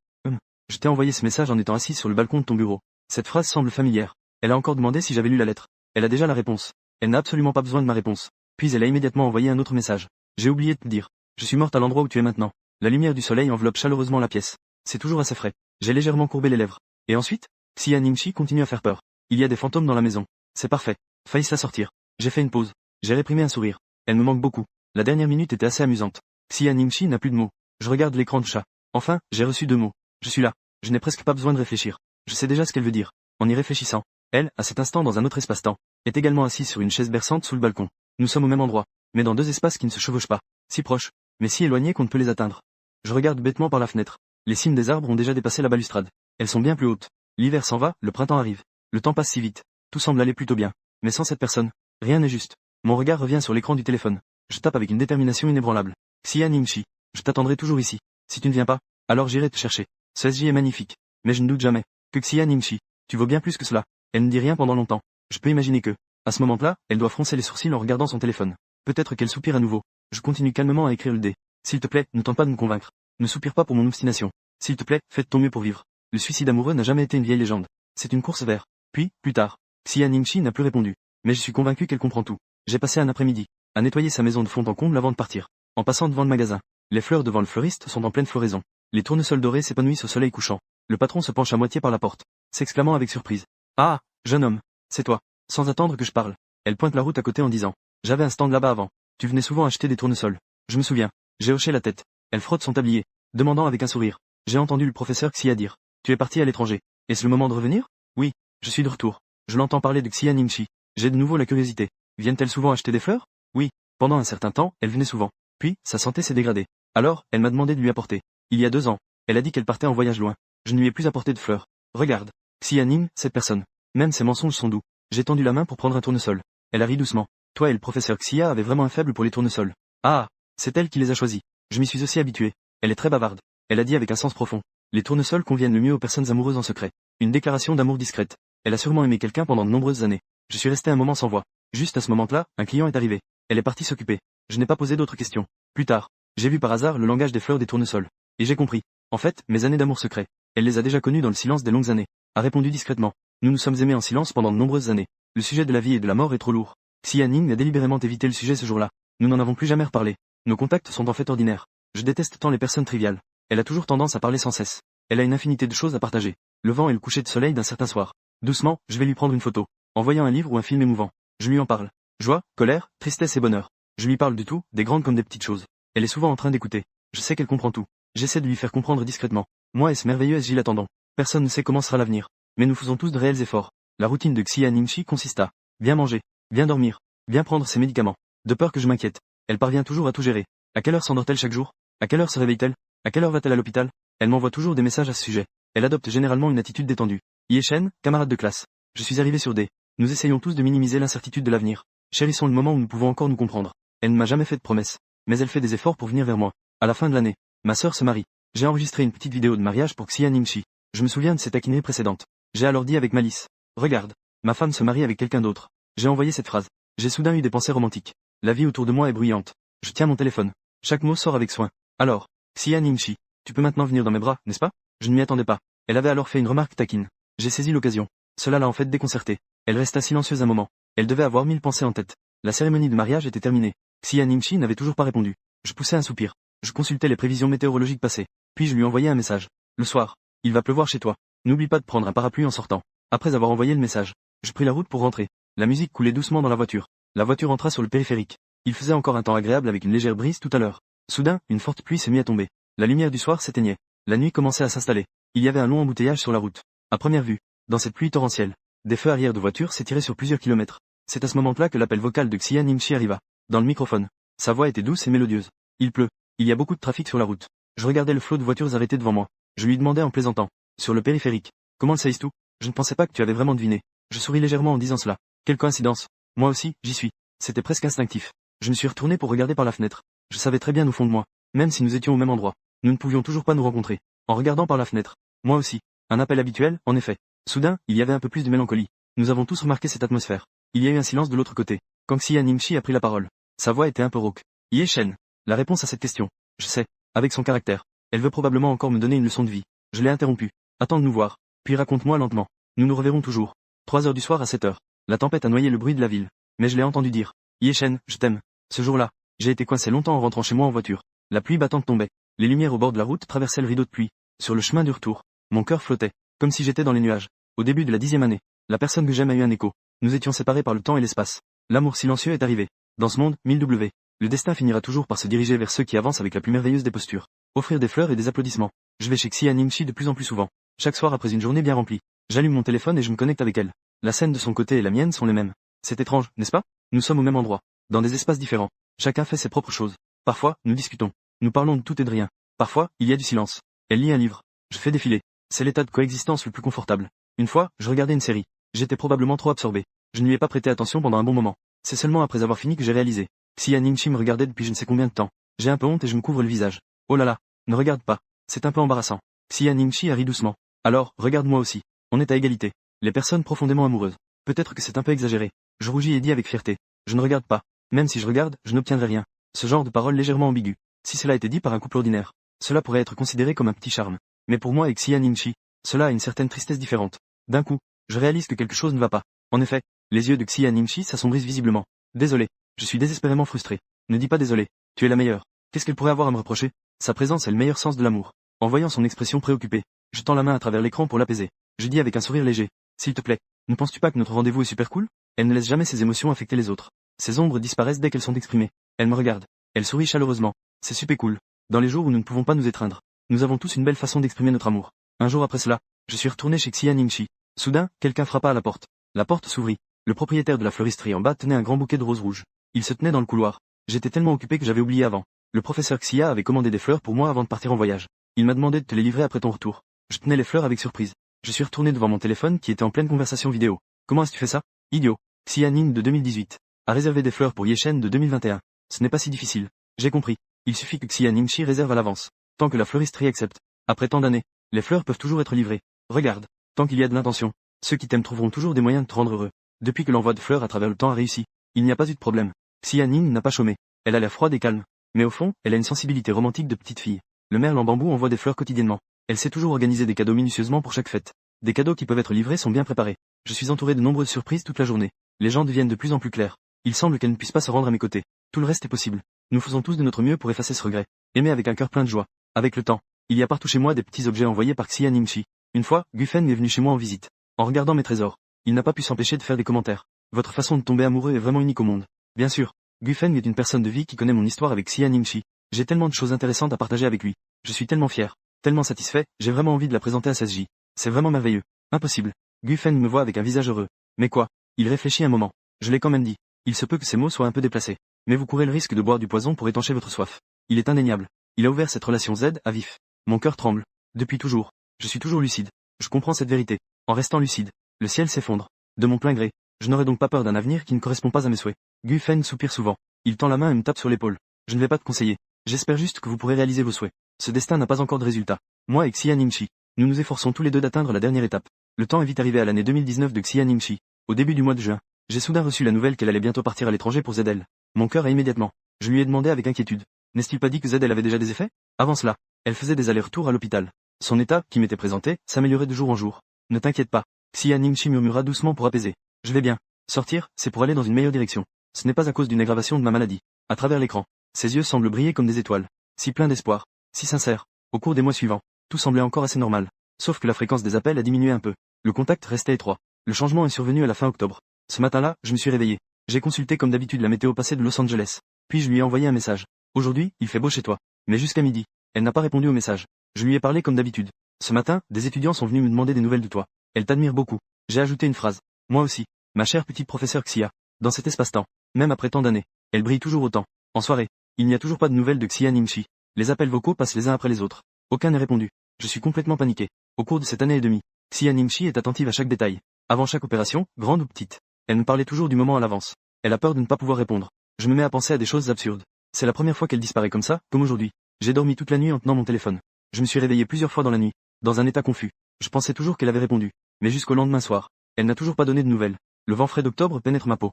Je t'ai envoyé ce message en étant assis sur le balcon de ton bureau. Cette phrase semble familière. Elle a encore demandé si j'avais lu la lettre. Elle a déjà la réponse. Elle n'a absolument pas besoin de ma réponse. Puis elle a immédiatement envoyé un autre message. J'ai oublié de te dire. Je suis morte à l'endroit où tu es maintenant. La lumière du soleil enveloppe chaleureusement la pièce. C'est toujours assez frais. J'ai légèrement courbé les lèvres. Et ensuite, Xia Ningxi continue à faire peur. Il y a des fantômes dans la maison. C'est parfait. Failli la sortir. J'ai fait une pause. J'ai réprimé un sourire. Elle me manque beaucoup. La dernière minute était assez amusante. Xia Ningxi n'a plus de mots. Je regarde l'écran de chat. Enfin, j'ai reçu 2 mots. Je suis là. Je n'ai presque pas besoin de réfléchir. Je sais déjà ce qu'elle veut dire. En y réfléchissant, elle, à cet instant dans un autre espace-temps, est également assise sur une chaise berçante sous le balcon. Nous sommes au même endroit, mais dans 2 espaces qui ne se chevauchent pas, si proches, mais si éloignés qu'on ne peut les atteindre. Je regarde bêtement par la fenêtre. Les cimes des arbres ont déjà dépassé la balustrade. Elles sont bien plus hautes. L'hiver s'en va, le printemps arrive. Le temps passe si vite. Tout semble aller plutôt bien. Mais sans cette personne, rien n'est juste. Mon regard revient sur l'écran du téléphone. Je tape avec une détermination inébranlable. Xia Ningxi, je t'attendrai toujours ici. Si tu ne viens pas, alors j'irai te chercher. Ce SJ est magnifique. Mais je ne doute jamais que Xia Ningxi, tu vaux bien plus que cela. Elle ne dit rien pendant longtemps. Je peux imaginer que, à ce moment-là, elle doit froncer les sourcils en regardant son téléphone. Peut-être qu'elle soupire à nouveau. Je continue calmement à écrire le dé. S'il te plaît, ne tente pas de me convaincre. Ne soupire pas pour mon obstination. S'il te plaît, fais de ton mieux pour vivre. Le suicide amoureux n'a jamais été une vieille légende. C'est une course vers. Puis, plus tard, Xia Ningxi n'a plus répondu. Mais je suis convaincu qu'elle comprend tout. J'ai passé un après-midi à nettoyer sa maison de fond en comble avant de partir. En passant devant le magasin, les fleurs devant le fleuriste sont en pleine floraison. Les tournesols dorés s'épanouissent au soleil couchant. Le patron se penche à moitié par la porte, s'exclamant avec surprise. Ah, jeune homme, c'est toi. Sans attendre que je parle, elle pointe la route à côté en disant. J'avais un stand là-bas avant. Tu venais souvent acheter des tournesols. Je me souviens. J'ai hoché la tête. Elle frotte son tablier, demandant avec un sourire. J'ai entendu le professeur Xia dire. Tu es parti à l'étranger. Est-ce le moment de revenir? Oui, je suis de retour. Je l'entends parler de Xia Ningxi. J'ai de nouveau la curiosité. Viennent-elles souvent acheter des fleurs? Oui. Pendant un certain temps, elle venait souvent. Puis, sa santé s'est dégradée. Alors, elle m'a demandé de lui apporter. Il y a 2 ans. Elle a dit qu'elle partait en voyage loin. Je ne lui ai plus apporté de fleurs. Regarde. Xia Ning, cette personne. Même ses mensonges sont doux. J'ai tendu la main pour prendre un tournesol. Elle a ri doucement. Toi et le professeur Xia avaient vraiment un faible pour les tournesols. Ah, c'est elle qui les a choisis. Je m'y suis aussi habitué. Elle est très bavarde. Elle a dit avec un sens profond. Les tournesols conviennent le mieux aux personnes amoureuses en secret. Une déclaration d'amour discrète. Elle a sûrement aimé quelqu'un pendant de nombreuses années. Je suis resté un moment sans voix. Juste à ce moment-là, un client est arrivé. Elle est partie s'occuper. Je n'ai pas posé d'autres questions. Plus tard, j'ai vu par hasard le langage des fleurs des tournesols. Et j'ai compris. En fait, mes années d'amour secret. Elle les a déjà connues dans le silence des longues années. A répondu discrètement. Nous nous sommes aimés en silence pendant de nombreuses années. Le sujet de la vie et de la mort est trop lourd. Xia Ning a délibérément évité le sujet ce jour-là. Nous n'en avons plus jamais reparlé. Nos contacts sont en fait ordinaires. Je déteste tant les personnes triviales. Elle a toujours tendance à parler sans cesse. Elle a une infinité de choses à partager. Le vent et le coucher de soleil d'un certain soir. Doucement, je vais lui prendre une photo. En voyant un livre ou un film émouvant. Je lui en parle. Joie, colère, tristesse et bonheur. Je lui parle du tout, des grandes comme des petites choses. Elle est souvent en train d'écouter. Je sais qu'elle comprend tout. J'essaie de lui faire comprendre discrètement. Moi et ce merveilleux SJ l'attendons. Personne ne sait comment sera l'avenir. Mais nous faisons tous de réels efforts. La routine de Xia Ningxi consiste à bien manger, bien dormir, bien prendre ses médicaments. De peur que je m'inquiète. Elle parvient toujours à tout gérer. À quelle heure s'endort-elle chaque jour? À quelle heure se réveille-t-elle? À quelle heure va-t-elle à l'hôpital? Elle m'envoie toujours des messages à ce sujet. Elle adopte généralement une attitude détendue. Yeshen, camarade de classe. Je suis arrivé sur D. Nous essayons tous de minimiser l'incertitude de l'avenir. Chérissons le moment où nous pouvons encore nous comprendre. Elle ne m'a jamais fait de promesses. Mais elle fait des efforts pour venir vers moi. À la fin de l'année, ma sœur se marie. J'ai enregistré une petite vidéo de mariage pour Xia Ningxi. Je me souviens de ses taquineries précédentes. J'ai alors dit avec malice. Regarde. Ma femme se marie avec quelqu'un d'autre. J'ai envoyé cette phrase. J'ai soudain eu des pensées romantiques. La vie autour de moi est bruyante. Je tiens mon téléphone. Chaque mot sort avec soin. Alors, Xia Ningxi, tu peux maintenant venir dans mes bras, n'est-ce pas? Je ne m'y attendais pas. Elle avait alors fait une remarque taquine. J'ai saisi l'occasion. Cela l'a en fait déconcertée. Elle resta silencieuse un moment. Elle devait avoir 1000 pensées en tête. La cérémonie de mariage était terminée. Xia Ningxi n'avait toujours pas répondu. Je poussai un soupir. Je consultais les prévisions météorologiques passées. Puis je lui envoyai un message. Le soir. Il va pleuvoir chez toi. N'oublie pas de prendre un parapluie en sortant. Après avoir envoyé le message, je pris la route pour rentrer. La musique coulait doucement dans la voiture. La voiture entra sur le périphérique. Il faisait encore un temps agréable avec une légère brise tout à l'heure. Soudain, une forte pluie s'est mise à tomber. La lumière du soir s'éteignait. La nuit commençait à s'installer. Il y avait un long embouteillage sur la route. À première vue, dans cette pluie torrentielle, des feux arrière de voiture s'étiraient sur plusieurs kilomètres. C'est à ce moment-là que l'appel vocal de Xia Ningxi arriva. Dans le microphone. Sa voix était douce et mélodieuse. Il pleut. Il y a beaucoup de trafic sur la route. Je regardais le flot de voitures arrêtées devant moi. Je lui demandais en plaisantant. Sur le périphérique. Comment le sais-tu tout? Je ne pensais pas que tu avais vraiment deviné. Je souris légèrement en disant cela. Quelle coïncidence. Moi aussi, j'y suis. C'était presque instinctif. Je me suis retourné pour regarder par la fenêtre. Je savais très bien au fond de moi. Même si nous étions au même endroit. Nous ne pouvions toujours pas nous rencontrer. En regardant par la fenêtre. Moi aussi. Un appel habituel, en effet. Soudain, il y avait un peu plus de mélancolie. Nous avons tous remarqué cette atmosphère. Il y a eu un silence de l'autre côté. Quand Xia Ningxi a pris la parole. Sa voix était un peu rauque. Yeshen. La réponse à cette question. Je sais. Avec son caractère. Elle veut probablement encore me donner une leçon de vie. Je l'ai interrompue. Attends de nous voir. Puis raconte-moi lentement. Nous nous reverrons toujours. 3 heures du soir à 7 heures. La tempête a noyé le bruit de la ville. Mais je l'ai entendu dire. Yeshen, je t'aime. Ce jour-là, j'ai été coincé longtemps en rentrant chez moi en voiture. La pluie battante tombait. Les lumières au bord de la route traversaient le rideau de pluie. Sur le chemin du retour, mon cœur flottait. Comme si j'étais dans les nuages. Au début de la 10e année, la personne que j'aime a eu un écho. Nous étions séparés par le temps et l'espace. L'amour silencieux est arrivé. Dans ce monde, 1000 W. Le destin finira toujours par se diriger vers ceux qui avancent avec la plus merveilleuse des postures. Offrir des fleurs et des applaudissements. Je vais chez Xia Ningxi de plus en plus souvent. Chaque soir après une journée bien remplie. J'allume mon téléphone et je me connecte avec elle. La scène de son côté et la mienne sont les mêmes. C'est étrange, n'est-ce pas? Nous sommes au même endroit. Dans des espaces différents. Chacun fait ses propres choses. Parfois, nous discutons. Nous parlons de tout et de rien. Parfois, il y a du silence. Elle lit un livre. Je fais défiler. C'est l'état de coexistence le plus confortable. Une fois, je regardais une série. J'étais probablement trop absorbé. Je ne lui ai pas prêté attention pendant un bon moment. C'est seulement après avoir fini que j'ai réalisé. Xia Ningxi me regardait depuis je ne sais combien de temps. J'ai un peu honte et je me couvre le visage. Oh là là, ne regarde pas. C'est un peu embarrassant. Xia Ningxi a ri doucement. Alors, regarde-moi aussi. On est à égalité. Les personnes profondément amoureuses. Peut-être que c'est un peu exagéré. Je rougis et dis avec fierté. Je ne regarde pas. Même si je regarde, je n'obtiendrai rien. Ce genre de parole légèrement ambiguë. Si cela était dit par un couple ordinaire, cela pourrait être considéré comme un petit charme. Mais pour moi et Xia Ningxi, cela a une certaine tristesse différente. D'un coup, je réalise que quelque chose ne va pas. En effet, les yeux de Xia Ningxi s'assombrissent visiblement. Désolé. Je suis désespérément frustré. Ne dis pas désolé. Tu es la meilleure. Qu'est-ce qu'elle pourrait avoir à me reprocher? Sa présence est le meilleur sens de l'amour. En voyant son expression préoccupée, je tends la main à travers l'écran pour l'apaiser. Je dis avec un sourire léger. S'il te plaît, ne penses-tu pas que notre rendez-vous est super cool? Elle ne laisse jamais ses émotions affecter les autres. Ses ombres disparaissent dès qu'elles sont exprimées. Elle me regarde. Elle sourit chaleureusement. C'est super cool. Dans les jours où nous ne pouvons pas nous étreindre, nous avons tous une belle façon d'exprimer notre amour. Un jour après cela, je suis retourné chez Xia Ningxi. Soudain, quelqu'un frappa à la porte. La porte s'ouvrit. Le propriétaire de la fleuristerie en bas tenait un grand bouquet de roses rouges. Il se tenait dans le couloir. J'étais tellement occupé que j'avais oublié avant. Le professeur Xia avait commandé des fleurs pour moi avant de partir en voyage. Il m'a demandé de te les livrer après ton retour. Je tenais les fleurs avec surprise. Je suis retourné devant mon téléphone qui était en pleine conversation vidéo. Comment est-ce que tu fais ça? Idiot. Xia Ning de 2018. A réservé des fleurs pour Yeshen de 2021. Ce n'est pas si difficile. J'ai compris. Il suffit que Xia Ningxi réserve à l'avance. Tant que la fleuristerie accepte. Après tant d'années, les fleurs peuvent toujours être livrées. Regarde. Tant qu'il y a de l'intention, ceux qui t'aiment trouveront toujours des moyens de te rendre heureux. Depuis que l'envoi de fleurs à travers le temps a réussi, il n'y a pas eu de problème. Xia Ning n'a pas chômé. Elle a l'air froide et calme. Mais au fond, elle a une sensibilité romantique de petite fille. Le merle en bambou envoie des fleurs quotidiennement. Elle sait toujours organiser des cadeaux minutieusement pour chaque fête. Des cadeaux qui peuvent être livrés sont bien préparés. Je suis entouré de nombreuses surprises toute la journée. Les gens deviennent de plus en plus clairs. Il semble qu'elle ne puisse pas se rendre à mes côtés. Tout le reste est possible. Nous faisons tous de notre mieux pour effacer ce regret. Aimer avec un cœur plein de joie. Avec le temps, il y a partout chez moi des petits objets envoyés par Xia Ningxi. Une fois, Gufen est venu chez moi en visite. En regardant mes trésors, il n'a pas pu s'empêcher de faire des commentaires. Votre façon de tomber amoureux est vraiment unique au monde. Bien sûr, Gufen est une personne de vie qui connaît mon histoire avec Xia Ningxi. J'ai tellement de choses intéressantes à partager avec lui. Je suis tellement fier, tellement satisfait, j'ai vraiment envie de la présenter à SSJ. C'est vraiment merveilleux. Impossible. Gufen me voit avec un visage heureux. Mais quoi? Il réfléchit un moment. Je l'ai quand même dit. Il se peut que ces mots soient un peu déplacés. Mais vous courez le risque de boire du poison pour étancher votre soif. Il est indéniable. Il a ouvert cette relation Z à vif. Mon cœur tremble. Depuis toujours. Je suis toujours lucide. Je comprends cette vérité. En restant lucide, le ciel s'effondre. De mon plein gré. Je n'aurai donc pas peur d'un avenir qui ne correspond pas à mes souhaits. Gufen soupire souvent. Il tend la main et me tape sur l'épaule. Je ne vais pas te conseiller. J'espère juste que vous pourrez réaliser vos souhaits. Ce destin n'a pas encore de résultat. Moi et Xia Ningxi, nous nous efforçons tous les deux d'atteindre la dernière étape. Le temps est vite arrivé à l'année 2019 de Xia Ningxi. Au début du mois de juin, j'ai soudain reçu la nouvelle qu'elle allait bientôt partir à l'étranger pour ZL. Mon cœur a immédiatement. Je lui ai demandé avec inquiétude. N'est-il pas dit que ZL avait déjà des effets? Avant cela, elle faisait des allers-retours à l'hôpital. Son état, qui m'était présenté, s'améliorait de jour en jour. Ne t'inquiète pas. Xia Ningxi murmura doucement pour apaiser. Je vais bien. Sortir, c'est pour aller dans une meilleure direction. Ce n'est pas à cause d'une aggravation de ma maladie. À travers l'écran, ses yeux semblent briller comme des étoiles. Si plein d'espoir. Si sincère. Au cours des mois suivants, tout semblait encore assez normal. Sauf que la fréquence des appels a diminué un peu. Le contact restait étroit. Le changement est survenu à la fin octobre. Ce matin-là, je me suis réveillé. J'ai consulté comme d'habitude la météo passée de Los Angeles. Puis je lui ai envoyé un message. Aujourd'hui, il fait beau chez toi. Mais jusqu'à midi, elle n'a pas répondu au message. Je lui ai parlé comme d'habitude. Ce matin, des étudiants sont venus me demander des nouvelles de toi. Elle t'admire beaucoup. J'ai ajouté une phrase. Moi aussi. Ma chère petite professeure Xia. Dans cet espace-temps, même après tant d'années, elle brille toujours autant. En soirée, il n'y a toujours pas de nouvelles de Xia Ningxi. Les appels vocaux passent les uns après les autres. Aucun n'est répondu. Je suis complètement paniqué. Au cours de cette année et demie, Xia Ningxi est attentive à chaque détail. Avant chaque opération, grande ou petite. Elle me parlait toujours du moment à l'avance. Elle a peur de ne pas pouvoir répondre. Je me mets à penser à des choses absurdes. C'est la première fois qu'elle disparaît comme ça, comme aujourd'hui. J'ai dormi toute la nuit en tenant mon téléphone. Je me suis réveillé plusieurs fois dans la nuit, dans un état confus. Je pensais toujours qu'elle avait répondu. Mais jusqu'au lendemain soir, elle n'a toujours pas donné de nouvelles. Le vent frais d'octobre pénètre ma peau.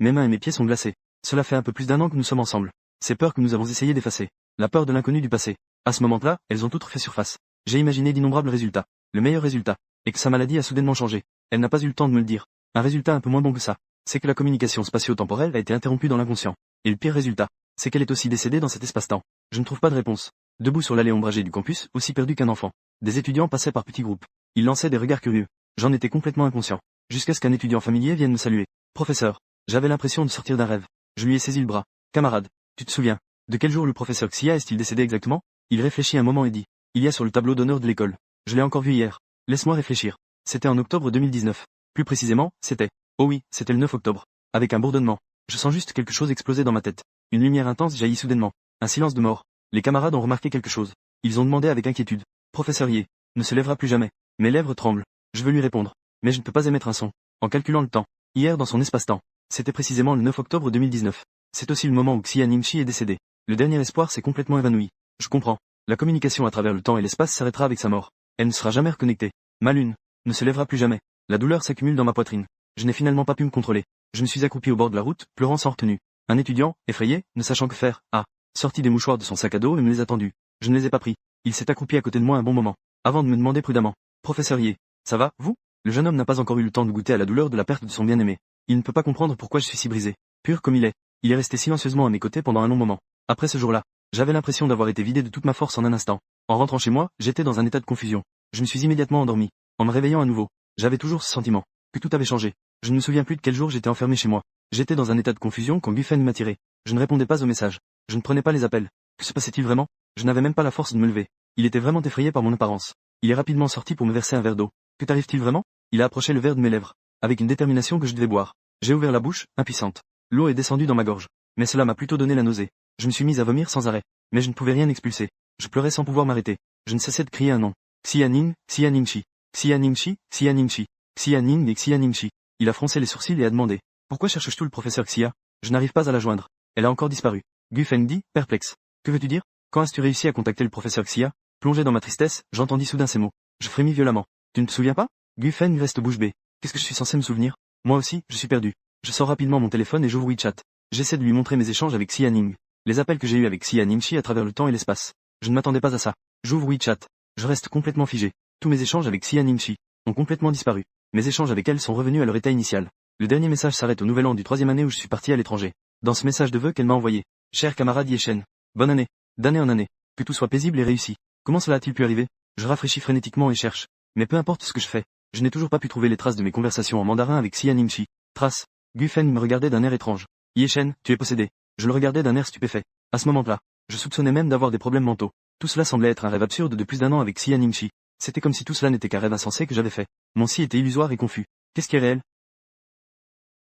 Mes mains et mes pieds sont glacés. Cela fait un peu plus d'un an que nous sommes ensemble. Ces peurs que nous avons essayé d'effacer. La peur de l'inconnu du passé. À ce moment-là, elles ont toutes refait surface. J'ai imaginé d'innombrables résultats. Le meilleur résultat est que sa maladie a soudainement changé. Elle n'a pas eu le temps de me le dire. Un résultat un peu moins bon que ça, c'est que la communication spatio-temporelle a été interrompue dans l'inconscient. Et le pire résultat, c'est qu'elle est aussi décédée dans cet espace-temps. Je ne trouve pas de réponse. Debout sur l'allée ombragée du campus, aussi perdu qu'un enfant. Des étudiants passaient par petits groupes. Ils lançaient des regards curieux. J'en étais complètement inconscient. Jusqu'à ce qu'un étudiant familier vienne me saluer. Professeur. J'avais l'impression de sortir d'un rêve. Je lui ai saisi le bras. Camarade, tu te souviens de quel jour le professeur Xia est-il décédé exactement? Il réfléchit un moment et dit. Il y a sur le tableau d'honneur de l'école. Je l'ai encore vu hier. Laisse-moi réfléchir. C'était en octobre 2019. Plus précisément, c'était. Oh oui, c'était le 9 octobre. Avec un bourdonnement. Je sens juste quelque chose exploser dans ma tête. Une lumière intense jaillit soudainement. Un silence de mort. Les camarades ont remarqué quelque chose. Ils ont demandé avec inquiétude. Professeur Ye ne se lèvera plus jamais. Mes lèvres tremblent. Je veux lui répondre. Mais je ne peux pas émettre un son. En calculant le temps. Hier dans son espace-temps. C'était précisément le 9 octobre 2019. C'est aussi le moment où Xia Ningxi est décédé. Le dernier espoir s'est complètement évanoui. Je comprends. La communication à travers le temps et l'espace s'arrêtera avec sa mort. Elle ne sera jamais reconnectée. Ma lune ne se lèvera plus jamais. La douleur s'accumule dans ma poitrine. Je n'ai finalement pas pu me contrôler. Je me suis accroupi au bord de la route, pleurant sans retenue. Un étudiant, effrayé, ne sachant que faire, a sorti des mouchoirs de son sac à dos et me les a tendus. Je ne les ai pas pris. Il s'est accroupi à côté de moi un bon moment, avant de me demander prudemment. Professeur Ye, ça va, vous? Le jeune homme n'a pas encore eu le temps de goûter à la douleur de la perte de son bien-aimé. Il ne peut pas comprendre pourquoi je suis si brisé. Pur comme il est. Il est resté silencieusement à mes côtés pendant un long moment. Après ce jour-là, j'avais l'impression d'avoir été vidé de toute ma force en un instant. En rentrant chez moi, j'étais dans un état de confusion. Je me suis immédiatement endormi. En me réveillant à nouveau, j'avais toujours ce sentiment que tout avait changé. Je ne me souviens plus de quel jour j'étais enfermé chez moi. J'étais dans un état de confusion quand Gufen m'a tiré. Je ne répondais pas aux messages. Je ne prenais pas les appels. Que se passait-il vraiment? Je n'avais même pas la force de me lever. Il était vraiment effrayé par mon apparence. Il est rapidement sorti pour me verser un verre d'eau. Que t'arrive-t-il vraiment? Il a approché le verre de mes lèvres, avec une détermination que je devais boire. J'ai ouvert la bouche, impuissante. L'eau est descendue dans ma gorge. Mais cela m'a plutôt donné la nausée. Je me suis mis à vomir sans arrêt. Mais je ne pouvais rien expulser. Je pleurais sans pouvoir m'arrêter. Je ne cessais de crier un nom. Xianing, Xianingchi. Xianingchi, Xianingchi. Xianing et Xianingchi. Il a froncé les sourcils et a demandé. Pourquoi cherches-tu le professeur Xia? Je n'arrive pas à la joindre. Elle a encore disparu. Gu Feng dit, perplexe. Que veux-tu dire? Quand as-tu réussi à contacter le professeur Xia? Plongé dans ma tristesse, j'entendis soudain ces mots. Je frémis violemment. Tu ne te souviens pas? Gu Feng reste bouche bée. Qu'est-ce que je suis censé me souvenir? Moi aussi, je suis perdu. Je sors rapidement mon téléphone et j'ouvre WeChat. J'essaie de lui montrer mes échanges avec Xianing. Les appels que j'ai eus avec Xianingchi à travers le temps et l'espace. Je ne m'attendais pas à ça. J'ouvre WeChat. Je reste complètement figé. Tous mes échanges avec Xianingchi ont complètement disparu. Mes échanges avec elle sont revenus à leur état initial. Le dernier message s'arrête au nouvel an du 3e année où je suis parti à l'étranger. Dans ce message de vœux qu'elle m'a envoyé. Cher camarade Yeshen. Bonne année. D'année en année. Que tout soit paisible et réussi. Comment cela a-t-il pu arriver? Je rafraîchis frénétiquement et cherche. Mais peu importe ce que je fais. Je n'ai toujours pas pu trouver les traces de mes conversations en mandarin avec Xianingchi. Traces. Gu Feng me regardait d'un air étrange. Yeshen, tu es possédé. Je le regardais d'un air stupéfait. À ce moment-là, je soupçonnais même d'avoir des problèmes mentaux. Tout cela semblait être un rêve absurde de plus d'un an avec Xianingchi. C'était comme si tout cela n'était qu'un rêve insensé que j'avais fait. Mon si était illusoire et confus. Qu'est-ce qui est réel?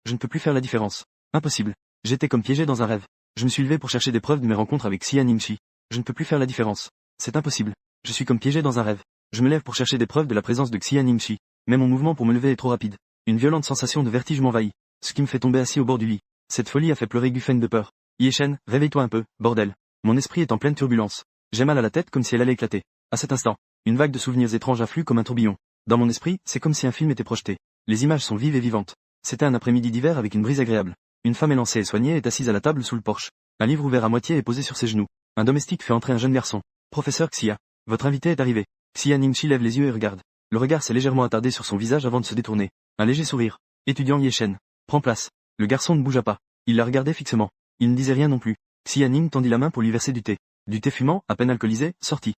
Je ne peux plus faire la différence. Impossible. J'étais comme piégé dans un rêve. Je me suis levé pour chercher des preuves de mes rencontres avec Xianingchi. Je ne peux plus faire la différence. C'est impossible. Je suis comme piégé dans un rêve. Je me lève pour chercher des preuves de la présence de Xianingchi. Mais mon mouvement pour me lever est trop rapide. Une violente sensation de vertige m'envahit. Ce qui me fait tomber assis au bord du lit. Cette folie a fait pleurer Gu Feng de peur. Yeshen, réveille-toi un peu, bordel. Mon esprit est en pleine turbulence. J'ai mal à la tête comme si elle allait éclater. À cet instant, une vague de souvenirs étranges afflue comme un tourbillon. Dans mon esprit, c'est comme si un film était projeté. Les images sont vives et vivantes. C'était un après-midi d'hiver avec une brise agréable. Une femme élancée et soignée est assise à la table sous le porche. Un livre ouvert à moitié est posé sur ses genoux. Un domestique fait entrer un jeune garçon. Professeur Xia, votre invité est arrivé. Xia Ningxi lève les yeux et regarde. Le regard s'est légèrement attardé sur son visage avant de se détourner. Un léger sourire. Étudiant Yeshen. Prends place. Le garçon ne bougea pas. Il la regardait fixement. Il ne disait rien non plus. Xia Ning tendit la main pour lui verser du thé. Du thé fumant, à peine alcoolisé, sortit.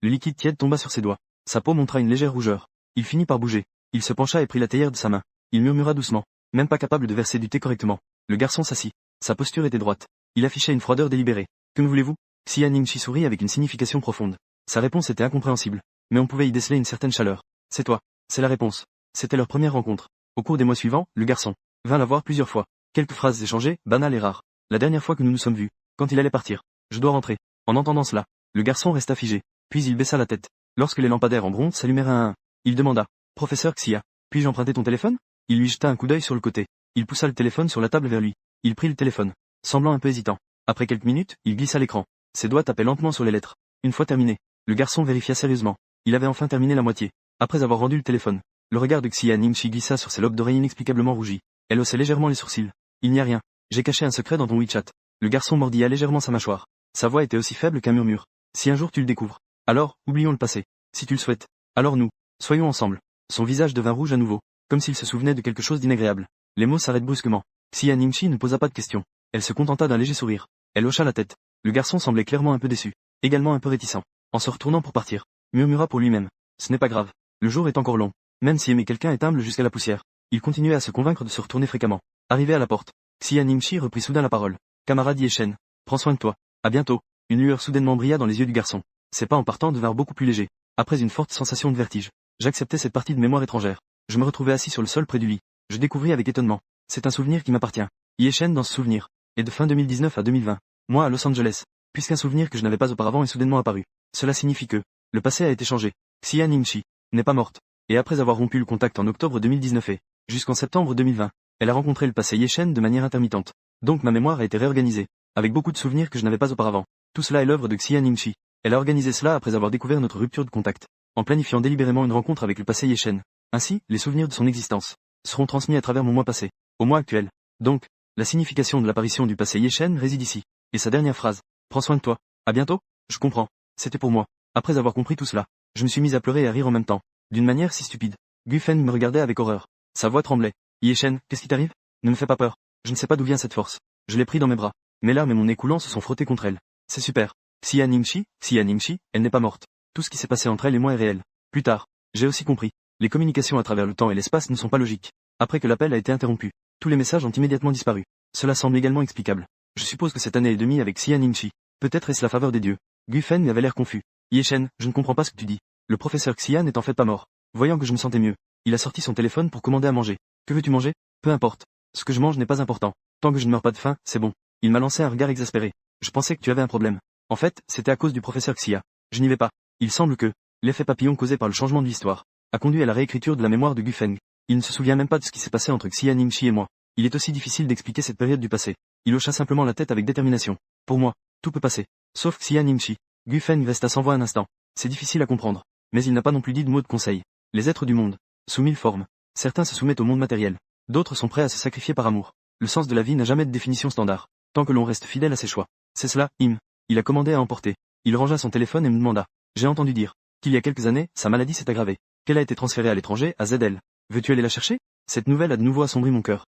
Le liquide tiède tomba sur ses doigts. Sa peau montra une légère rougeur. Il finit par bouger. Il se pencha et prit la théière de sa main. Il murmura doucement. Même pas capable de verser du thé correctement. Le garçon s'assit. Sa posture était droite. Il affichait une froideur délibérée. Que me voulez-vous? Xia Ningxi sourit avec une signification profonde. Sa réponse était incompréhensible. Mais on pouvait y déceler une certaine chaleur. C'est toi. C'est la réponse. C'était leur première rencontre. Au cours des mois suivants, le garçon vint la voir plusieurs fois. Quelques phrases échangées, banales et rares. La dernière fois que nous nous sommes vus, quand il allait partir. Je dois rentrer. En entendant cela, le garçon resta figé. Puis il baissa la tête. Lorsque les lampadaires en bronze s'allumèrent un à un, il demanda. Professeur Xia, puis-je emprunter ton téléphone? Il lui jeta un coup d'œil sur le côté. Il poussa le téléphone sur la table vers lui. Il prit le téléphone, semblant un peu hésitant. Après quelques minutes, il glissa l'écran. Ses doigts tapaient lentement sur les lettres. Une fois terminé, le garçon vérifia sérieusement. Il avait enfin terminé la moitié. Après avoir rendu le téléphone, le regard de Xia Ningxi glissa sur ses lobes d'oreilles inexplicablement rougis. Elle haussait légèrement les sourcils. Il n'y a rien. J'ai caché un secret dans ton WeChat. Le garçon mordilla légèrement sa mâchoire. Sa voix était aussi faible qu'un murmure. Si un jour tu le découvres, alors, oublions le passé. Si tu le souhaites, alors nous, soyons ensemble. Son visage devint rouge à nouveau, comme s'il se souvenait de quelque chose d'inagréable. Les mots s'arrêtent brusquement. Xia Ningxi ne posa pas de questions. Elle se contenta d'un léger sourire. Elle hocha la tête. Le garçon semblait clairement un peu déçu, également un peu réticent. En se retournant pour partir, murmura pour lui-même. Ce n'est pas grave. Le jour est encore long. Même si aimer quelqu'un est humble jusqu'à la poussière. Il continuait à se convaincre de se retourner fréquemment. Arrivé à la porte, Xia Ningxi reprit soudain la parole. Camarade Yeshen, prends soin de toi. À bientôt. Une lueur soudainement brilla dans les yeux du garçon. Ses pas en partant devinrent beaucoup plus légers. Après une forte sensation de vertige, j'acceptais cette partie de mémoire étrangère. Je me retrouvais assis sur le sol près du lit. Je découvris avec étonnement. C'est un souvenir qui m'appartient. Yeshen dans ce souvenir. Et de fin 2019 à 2020. Moi à Los Angeles. Puisqu'un souvenir que je n'avais pas auparavant est soudainement apparu. Cela signifie que le passé a été changé. Xia Ningxi n'est pas morte. Et après avoir rompu le contact en octobre 2019 et jusqu'en septembre 2020, elle a rencontré le passé Yeshen de manière intermittente. Donc ma mémoire a été réorganisée, avec beaucoup de souvenirs que je n'avais pas auparavant. Tout cela est l'œuvre de Xia Ningxi. Elle a organisé cela après avoir découvert notre rupture de contact, en planifiant délibérément une rencontre avec le passé Yeshen. Ainsi, les souvenirs de son existence seront transmis à travers mon moi passé, au moi actuel. Donc, la signification de l'apparition du passé Yeshen réside ici. Et sa dernière phrase, prends soin de toi. À bientôt. Je comprends. C'était pour moi. Après avoir compris tout cela, je me suis mis à pleurer et à rire en même temps, d'une manière si stupide. Gu Feng me regardait avec horreur. Sa voix tremblait. Yeshen, qu'est-ce qui t'arrive? Ne me fais pas peur. Je ne sais pas d'où vient cette force. Je l'ai pris dans mes bras. Mes larmes et mon nez coulant se sont frottés contre elle. C'est super. Xia Ningxi, elle n'est pas morte. Tout ce qui s'est passé entre elle et moi est réel. Plus tard, j'ai aussi compris. Les communications à travers le temps et l'espace ne sont pas logiques. Après que l'appel a été interrompu, tous les messages ont immédiatement disparu. Cela semble également explicable. Je suppose que cette année et demie avec Xia Ningxi, peut-être est-ce la faveur des dieux. Gu Feng avait l'air confus. Yeshen, je ne comprends pas ce que tu dis. Le professeur Xia n'est en fait pas mort. Voyant que je me sentais mieux, il a sorti son téléphone pour commander à manger. Que veux-tu manger? Peu importe. Ce que je mange n'est pas important. Tant que je ne meurs pas de faim, c'est bon. Il m'a lancé un regard exaspéré. Je pensais que tu avais un problème. En fait, c'était à cause du professeur Xia. Je n'y vais pas. Il semble que l'effet papillon causé par le changement de l'histoire a conduit à la réécriture de la mémoire de Gu Feng. Il ne se souvient même pas de ce qui s'est passé entre Xia Ningxi et moi. Il est aussi difficile d'expliquer cette période du passé. Il hocha simplement la tête avec détermination. Pour moi, tout peut passer. Sauf Xia Ningxi. Gu Feng resta sans voix un instant. C'est difficile à comprendre. Mais il n'a pas non plus dit de mot de conseil. Les êtres du monde, sous mille formes. Certains se soumettent au monde matériel. D'autres sont prêts à se sacrifier par amour. Le sens de la vie n'a jamais de définition standard. Tant que l'on reste fidèle à ses choix. C'est cela, Il a commandé à emporter. Il rangea son téléphone et me demanda. J'ai entendu dire qu'il y a quelques années, sa maladie s'est aggravée. Qu'elle a été transférée à l'étranger, à ZL. Veux-tu aller la chercher? Cette nouvelle a de nouveau assombri mon cœur.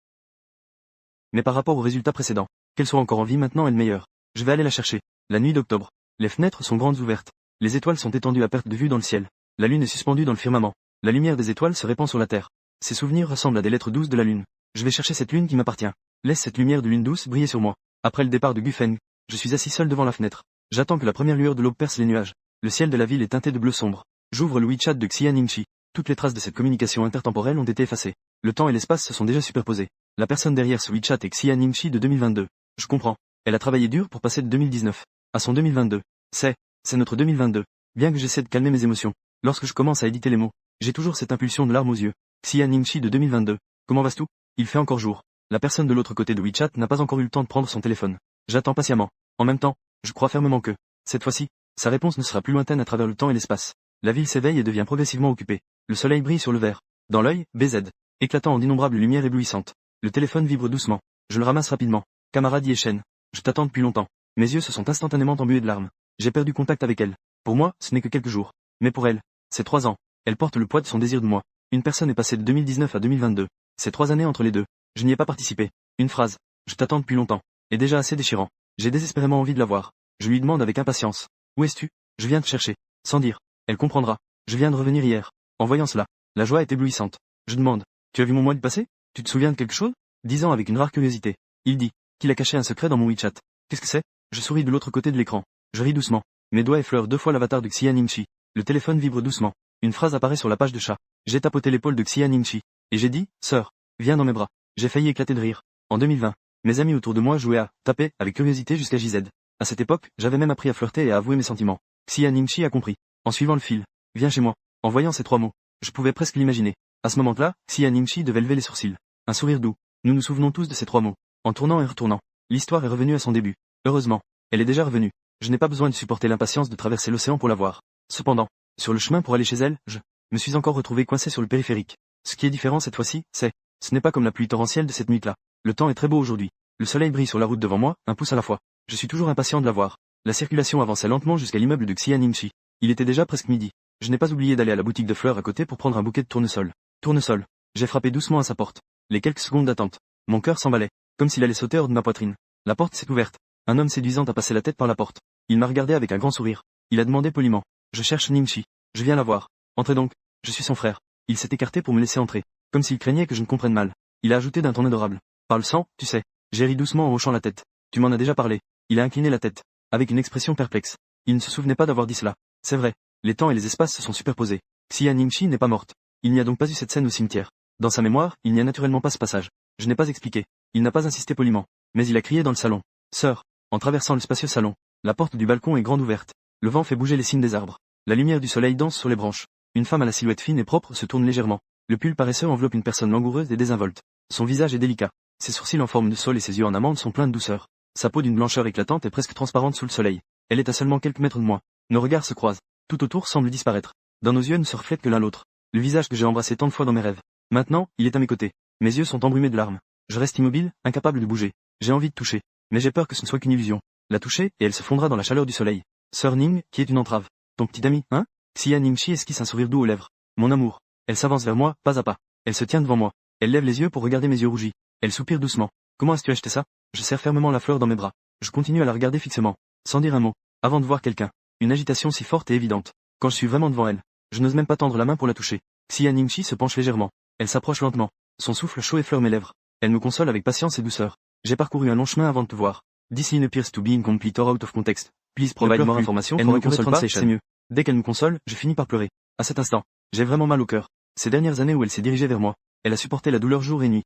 Mais par rapport aux résultats précédents, qu'elle soit encore en vie maintenant est le meilleur. Je vais aller la chercher. La nuit d'octobre. Les fenêtres sont grandes ouvertes. Les étoiles sont étendues à perte de vue dans le ciel. La lune est suspendue dans le firmament. La lumière des étoiles se répand sur la terre. Ces souvenirs ressemblent à des lettres douces de la lune. Je vais chercher cette lune qui m'appartient. Laisse cette lumière de lune douce briller sur moi. Après le départ de Gu Feng, je suis assis seul devant la fenêtre. J'attends que la première lueur de l'aube perce les nuages. Le ciel de la ville est teinté de bleu sombre. J'ouvre le WeChat de Xia Ningxi. Toutes les traces de cette communication intertemporelle ont été effacées. Le temps et l'espace se sont déjà superposés. La personne derrière ce WeChat est Xia Ningxi de 2022. Je comprends. Elle a travaillé dur pour passer de 2019 à son 2022. C'est notre 2022. Bien que j'essaie de calmer mes émotions, lorsque je commence à éditer les mots, j'ai toujours cette impulsion de larmes aux yeux. Xia Ningxi de 2022. Comment vas-tu? Il fait encore jour. La personne de l'autre côté de WeChat n'a pas encore eu le temps de prendre son téléphone. J'attends patiemment. En même temps, je crois fermement que, cette fois-ci, sa réponse ne sera plus lointaine à travers le temps et l'espace. La ville s'éveille et devient progressivement occupée. Le soleil brille sur le verre. Dans l'œil, BZ. Éclatant en d'innombrables lumières éblouissantes. Le téléphone vibre doucement. Je le ramasse rapidement. Camarade Yeshen. Je t'attends depuis longtemps. Mes yeux se sont instantanément embués de larmes. J'ai perdu contact avec elle. Pour moi, ce n'est que quelques jours. Mais pour elle, c'est 3 ans. Elle porte le poids de son désir de moi. Une personne est passée de 2019 à 2022. C'est 3 années entre les deux. Je n'y ai pas participé. Une phrase. Je t'attends depuis longtemps. Est déjà assez déchirant. J'ai désespérément envie de la voir. Je lui demande avec impatience. Où es-tu? Je viens te chercher. Sans dire. Elle comprendra. Je viens de revenir hier. En voyant cela, la joie est éblouissante. Je demande. Tu as vu mon mois du passé? Tu te souviens de quelque chose? Disant avec une rare curiosité. Il dit qu'il a caché un secret dans mon WeChat. Qu'est-ce que c'est? Je souris de l'autre côté de l'écran. Je ris doucement. Mes doigts effleurent 2 fois l'avatar de Xia Ningxi. Le téléphone vibre doucement. Une phrase apparaît sur la page de chat. J'ai tapoté l'épaule de Xia Ningxi. Et j'ai dit, sœur, viens dans mes bras. J'ai failli éclater de rire. En 2020, mes amis autour de moi jouaient à taper avec curiosité jusqu'à JZ. À cette époque, j'avais même appris à flirter et à avouer mes sentiments. Xia Ningxi a compris. En suivant le fil. Viens chez moi. En voyant ces 3 mots, je pouvais presque l'imaginer. À ce moment-là, Xia Ningxi devait lever les sourcils. Un sourire doux. Nous nous souvenons tous de ces 3 mots. En tournant et retournant, l'histoire est revenue à son début. Heureusement, elle est déjà revenue. Je n'ai pas besoin de supporter l'impatience de traverser l'océan pour la voir. Cependant, sur le chemin pour aller chez elle, je me suis encore retrouvé coincé sur le périphérique. Ce qui est différent cette fois-ci, ce n'est pas comme la pluie torrentielle de cette nuit-là. Le temps est très beau aujourd'hui. Le soleil brille sur la route devant moi, un pouce à la fois. Je suis toujours impatient de la voir. La circulation avançait lentement jusqu'à l'immeuble de Xia Ningxi. Il était déjà presque midi. Je n'ai pas oublié d'aller à la boutique de fleurs à côté pour prendre un bouquet de tournesol. Tournesol. J'ai frappé doucement à sa porte. Les quelques secondes d'attente. Mon cœur s'emballait, comme s'il allait sauter hors de ma poitrine. La porte s'est ouverte. Un homme séduisant a passé la tête par la porte. Il m'a regardé avec un grand sourire. Il a demandé poliment. Je cherche Ningxi. Je viens la voir. Entrez donc. Je suis son frère. Il s'est écarté pour me laisser entrer. Comme s'il craignait que je ne comprenne mal. Il a ajouté d'un ton adorable. Par le sang, tu sais. J'ai ri doucement en hochant la tête. Tu m'en as déjà parlé. Il a incliné la tête, avec une expression perplexe. Il ne se souvenait pas d'avoir dit cela. C'est vrai. Les temps et les espaces se sont superposés. Xia Ningxi n'est pas morte. Il n'y a donc pas eu cette scène au cimetière. Dans sa mémoire, il n'y a naturellement pas ce passage. Je n'ai pas expliqué. Il n'a pas insisté poliment. Mais il a crié dans le salon. Sœur. En traversant le spacieux salon, la porte du balcon est grande ouverte. Le vent fait bouger les cimes des arbres. La lumière du soleil danse sur les branches. Une femme à la silhouette fine et propre se tourne légèrement. Le pull paresseux enveloppe une personne langoureuse et désinvolte. Son visage est délicat. Ses sourcils en forme de sol et ses yeux en amande sont pleins de douceur. Sa peau d'une blancheur éclatante est presque transparente sous le soleil. Elle est à seulement quelques mètres de moi. Nos regards se croisent. Tout autour semble disparaître. Dans nos yeux ne se reflète que l'un l'autre. Le visage que j'ai embrassé tant de fois dans mes rêves. Maintenant, il est à mes côtés. Mes yeux sont embrumés de larmes. Je reste immobile, incapable de bouger. J'ai envie de toucher. Mais j'ai peur que ce ne soit qu'une illusion. La toucher, et elle se fondra dans la chaleur du soleil. Sœur Ning, qui est une entrave. Ton petit ami, hein? Xia Ningxi esquisse un sourire doux aux lèvres. Mon amour. Elle s'avance vers moi, pas à pas. Elle se tient devant moi. Elle lève les yeux pour regarder mes yeux rougis. Elle soupire doucement. Comment as-tu acheté ça? Je serre fermement la fleur dans mes bras. Je continue à la regarder fixement, sans dire un mot, avant de voir quelqu'un. Une agitation si forte et évidente. Quand je suis vraiment devant elle, je n'ose même pas tendre la main pour la toucher. Xia Ningxi se penche légèrement. Elle s'approche lentement. Son souffle chaud effleure mes lèvres. Elle me console avec patience et douceur. J'ai parcouru un long chemin avant de te voir. This appears to be incomplete or out of context. Please provide more information. Elle ne me console pas, c'est mieux. Dès qu'elle me console, je finis par pleurer. À cet instant, j'ai vraiment mal au cœur. Ces dernières années où elle s'est dirigée vers moi, elle a supporté la douleur jour et nuit.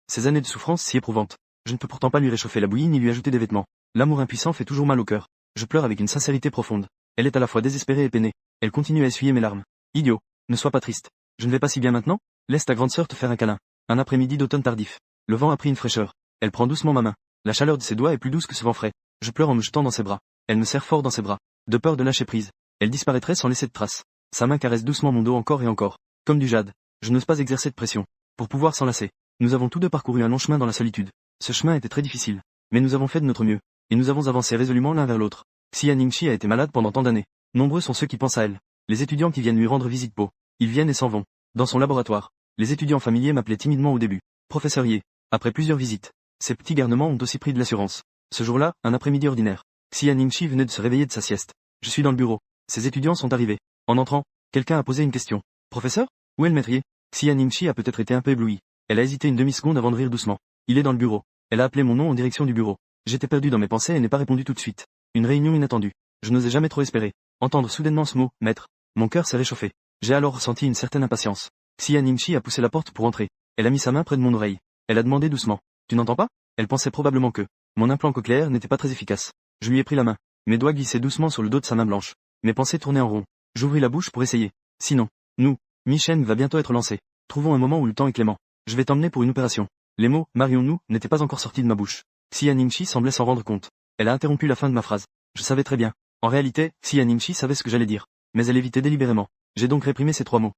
Ces années de souffrance si éprouvantes. Je ne peux pourtant pas lui réchauffer la bouillie ni lui ajouter des vêtements. L'amour impuissant fait toujours mal au cœur. Je pleure avec une sincérité profonde. Elle est à la fois désespérée et peinée. Elle continue à essuyer mes larmes. Idiot, ne sois pas triste. Je ne vais pas si bien maintenant? Laisse ta grande sœur te faire un câlin. Un après-midi d'automne tardif. Le vent a pris une fraîcheur. Elle prend doucement ma main. La chaleur de ses doigts est plus douce que ce vent frais. Je pleure en me jetant dans ses bras. Elle me serre fort dans ses bras. De peur de lâcher prise. Elle disparaîtrait sans laisser de traces. Sa main caresse doucement mon dos encore et encore. Comme du jade. Je n'ose pas exercer de pression. Pour pouvoir s'enlacer. Nous avons tous deux parcouru un long chemin dans la solitude. Ce chemin était très difficile. Mais nous avons fait de notre mieux. Et nous avons avancé résolument l'un vers l'autre. Xia Ningxi a été malade pendant tant d'années. Nombreux sont ceux qui pensent à elle. Les étudiants qui viennent lui rendre visite Po. Ils viennent et s'en vont. Dans son laboratoire. Les étudiants familiers m'appelaient timidement au début. Professeur Ye. Après plusieurs visites. Ces petits garnements ont aussi pris de l'assurance. Ce jour-là, un après-midi ordinaire. Xia Ningxi venait de se réveiller de sa sieste. Je suis dans le bureau. Ces étudiants sont arrivés. En entrant, quelqu'un a posé une question. Professeur? Où est le maître Ye? Xia Ningxi a peut-être été un peu éblouie. Elle a hésité une demi-seconde avant de rire doucement. Il est dans le bureau. Elle a appelé mon nom en direction du bureau. J'étais perdu dans mes pensées et n'ai pas répondu tout de suite. Une réunion inattendue. Je n'osais jamais trop espérer. Entendre soudainement ce mot, maître. Mon cœur s'est réchauffé. J'ai alors ressenti une certaine impatience. Xia Ningxi a poussé la porte pour entrer. Elle a mis sa main près de mon oreille. Elle a demandé doucement. Tu n'entends pas? Elle pensait probablement que mon implant cochléaire n'était pas très efficace. Je lui ai pris la main. Mes doigts glissaient doucement sur le dos de sa main blanche. Mes pensées tournaient en rond. J'ouvris la bouche pour essayer. Sinon, nous, Mi-Shen va bientôt être lancé. Trouvons un moment où le temps est clément. Je vais t'emmener pour une opération. Les mots, marions-nous, n'étaient pas encore sortis de ma bouche. Xia Ningxi semblait s'en rendre compte. Elle a interrompu la fin de ma phrase. Je savais très bien. En réalité, Xia Ningxi savait ce que j'allais dire. Mais elle évitait délibérément. J'ai donc réprimé ces trois mots.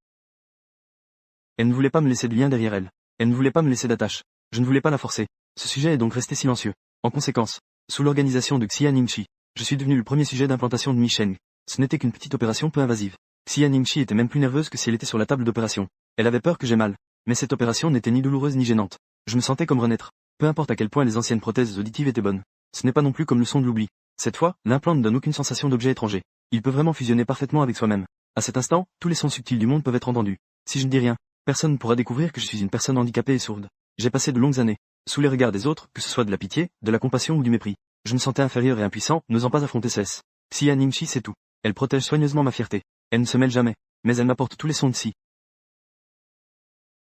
Elle ne voulait pas me laisser de lien derrière elle. Elle ne voulait pas me laisser d'attache. Je ne voulais pas la forcer. Ce sujet est donc resté silencieux. En conséquence, sous l'organisation de Xia Ningxi, je suis devenu le premier sujet d'implantation de Mi-Shen. Ce n'était qu'une petite opération peu invasive. Xia Ningxi était même plus nerveuse que si elle était sur la table d'opération. Elle avait peur que j'aie mal. Mais cette opération n'était ni douloureuse ni gênante. Je me sentais comme renaître. Peu importe à quel point les anciennes prothèses auditives étaient bonnes. Ce n'est pas non plus comme le son de l'oubli. Cette fois, l'implant ne donne aucune sensation d'objet étranger. Il peut vraiment fusionner parfaitement avec soi-même. À cet instant, tous les sons subtils du monde peuvent être entendus. Si je ne dis rien, personne ne pourra découvrir que je suis une personne handicapée et sourde. J'ai passé de longues années, sous les regards des autres, que ce soit de la pitié, de la compassion ou du mépris. Je me sentais inférieur et impuissant, n'osant pas affronter cesse. Xia Ningxi c'est tout. Elle protège soigneusement ma fierté. Elle ne se mêle jamais. Mais elle m'apporte tous les sons de si.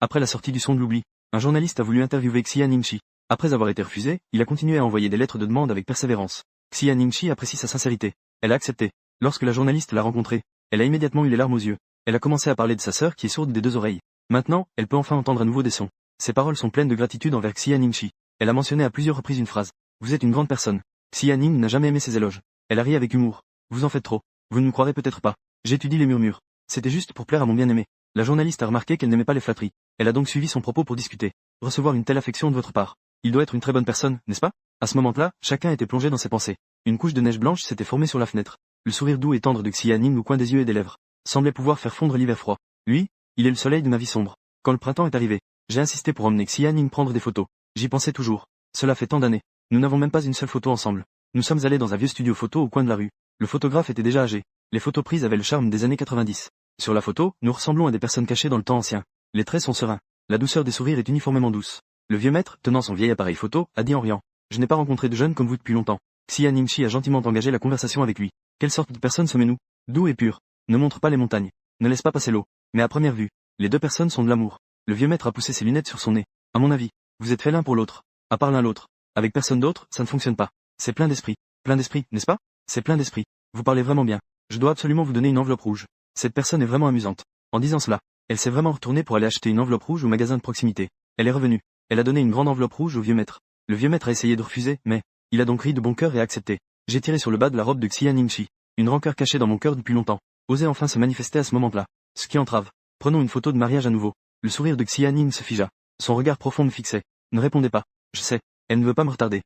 Après la sortie du son de l'oubli, un journaliste a voulu interviewer Xia Ningxi. Après avoir été refusé, il a continué à envoyer des lettres de demande avec persévérance. Xia Ningxi apprécie sa sincérité. Elle a accepté. Lorsque la journaliste l'a rencontrée, elle a immédiatement eu les larmes aux yeux. Elle a commencé à parler de sa sœur qui est sourde des deux oreilles. Maintenant, elle peut enfin entendre à nouveau des sons. Ses paroles sont pleines de gratitude envers Xia Ningxi. Elle a mentionné à plusieurs reprises une phrase. Vous êtes une grande personne. Xia Ning n'a jamais aimé ses éloges. Elle a ri avec humour. Vous en faites trop. Vous ne me croirez peut-être pas. J'étudie les murmures. C'était juste pour plaire à mon bien-aimé. La journaliste a remarqué qu'elle n'aimait pas les flatteries. Elle a donc suivi son propos pour discuter. Recevoir une telle affection de votre part. Il doit être une très bonne personne, n'est-ce pas? À ce moment-là, chacun était plongé dans ses pensées. Une couche de neige blanche s'était formée sur la fenêtre. Le sourire doux et tendre de Xia Ning au coin des yeux et des lèvres semblait pouvoir faire fondre l'hiver froid. Lui, il est le soleil de ma vie sombre. Quand le printemps est arrivé, j'ai insisté pour emmener Xia Ning prendre des photos. J'y pensais toujours. Cela fait tant d'années. Nous n'avons même pas une seule photo ensemble. Nous sommes allés dans un vieux studio photo au coin de la rue. Le photographe était déjà âgé. Les photos prises avaient le charme des années 90. Sur la photo, nous ressemblons à des personnes cachées dans le temps ancien. Les traits sont sereins. La douceur des sourires est uniformément douce. Le vieux maître, tenant son vieil appareil photo, a dit en riant. Je n'ai pas rencontré de jeune comme vous depuis longtemps. Xia Ningxi a gentiment engagé la conversation avec lui. Quelle sorte de personne sommes-nous? Doux et pur. Ne montre pas les montagnes. Ne laisse pas passer l'eau. Mais à première vue, les deux personnes sont de l'amour. Le vieux maître a poussé ses lunettes sur son nez. À mon avis, vous êtes faits l'un pour l'autre. À part l'un l'autre. Avec personne d'autre, ça ne fonctionne pas. C'est plein d'esprit. Plein d'esprit, n'est-ce pas? C'est plein d'esprit. Vous parlez vraiment bien. Je dois absolument vous donner une enveloppe rouge. Cette personne est vraiment amusante. En disant cela, elle s'est vraiment retournée pour aller acheter une enveloppe rouge au magasin de proximité. Elle est revenue. Elle a donné une grande enveloppe rouge au vieux maître. Le vieux maître a essayé de refuser, mais il a donc ri de bon cœur et accepté. J'ai tiré sur le bas de la robe de Xia Ningxi. Une rancœur cachée dans mon cœur depuis longtemps. Osait enfin se manifester à ce moment-là. Ce qui entrave. Prenons une photo de mariage à nouveau. Le sourire de Xia Ning se figea. Son regard profond me fixait. Ne répondez pas. Je sais. Elle ne veut pas me retarder.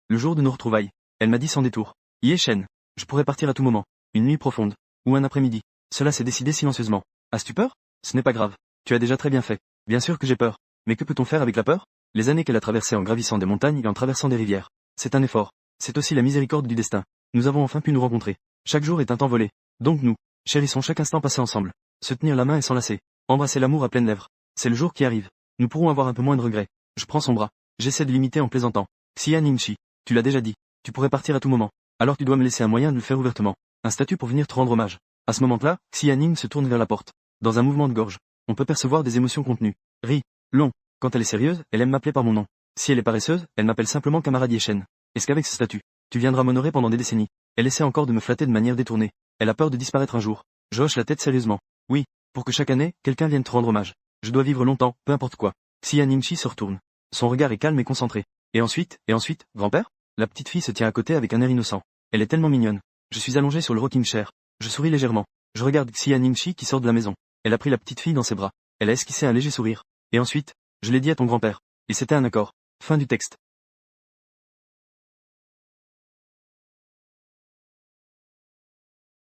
Le jour de nos retrouvailles. Elle m'a dit sans détour. Yé Shen. Je pourrais partir à tout moment. Une nuit profonde. Ou un après-midi. Cela s'est décidé silencieusement. As-tu peur? Ce n'est pas grave. Tu as déjà très bien fait. Bien sûr que j'ai peur. Mais que peut-on faire avec la peur? Les années qu'elle a traversées en gravissant des montagnes et en traversant des rivières. C'est un effort. C'est aussi la miséricorde du destin. Nous avons enfin pu nous rencontrer. Chaque jour est un temps volé. Donc nous, chérissons chaque instant passé ensemble. Se tenir la main et s'enlacer. Embrasser l'amour à pleines lèvres. C'est le jour qui arrive. Nous pourrons avoir un peu moins de regrets. Je prends son bras. J'essaie de l'imiter en plaisantant. Xia Ningxi, tu l'as déjà dit. Tu pourrais partir à tout moment. Alors tu dois me laisser un moyen de le faire ouvertement. Un statut pour venir te rendre hommage. À ce moment-là, Xia Ning se tourne vers la porte. Dans un mouvement de gorge, on peut percevoir des émotions contenues. Ri, long. Quand elle est sérieuse, elle aime m'appeler par mon nom. Si elle est paresseuse, elle m'appelle simplement camarade Yechen. Est-ce qu'avec ce statut, tu viendras m'honorer pendant des décennies? Elle essaie encore de me flatter de manière détournée. Elle a peur de disparaître un jour. Je hoche la tête sérieusement. Oui, pour que chaque année, quelqu'un vienne te rendre hommage. Je dois vivre longtemps, peu importe quoi. Xia Ningxi se retourne. Son regard est calme et concentré. Et ensuite, grand-père? La petite fille se tient à côté avec un air innocent. Elle est tellement mignonne. Je suis allongé sur le rocking chair. Je souris légèrement. Je regarde Xia Ningxi qui sort de la maison. Elle a pris la petite fille dans ses bras. Elle a esquissé un léger sourire. Et ensuite, je l'ai dit à ton grand-père. Et c'était un accord. Fin du texte.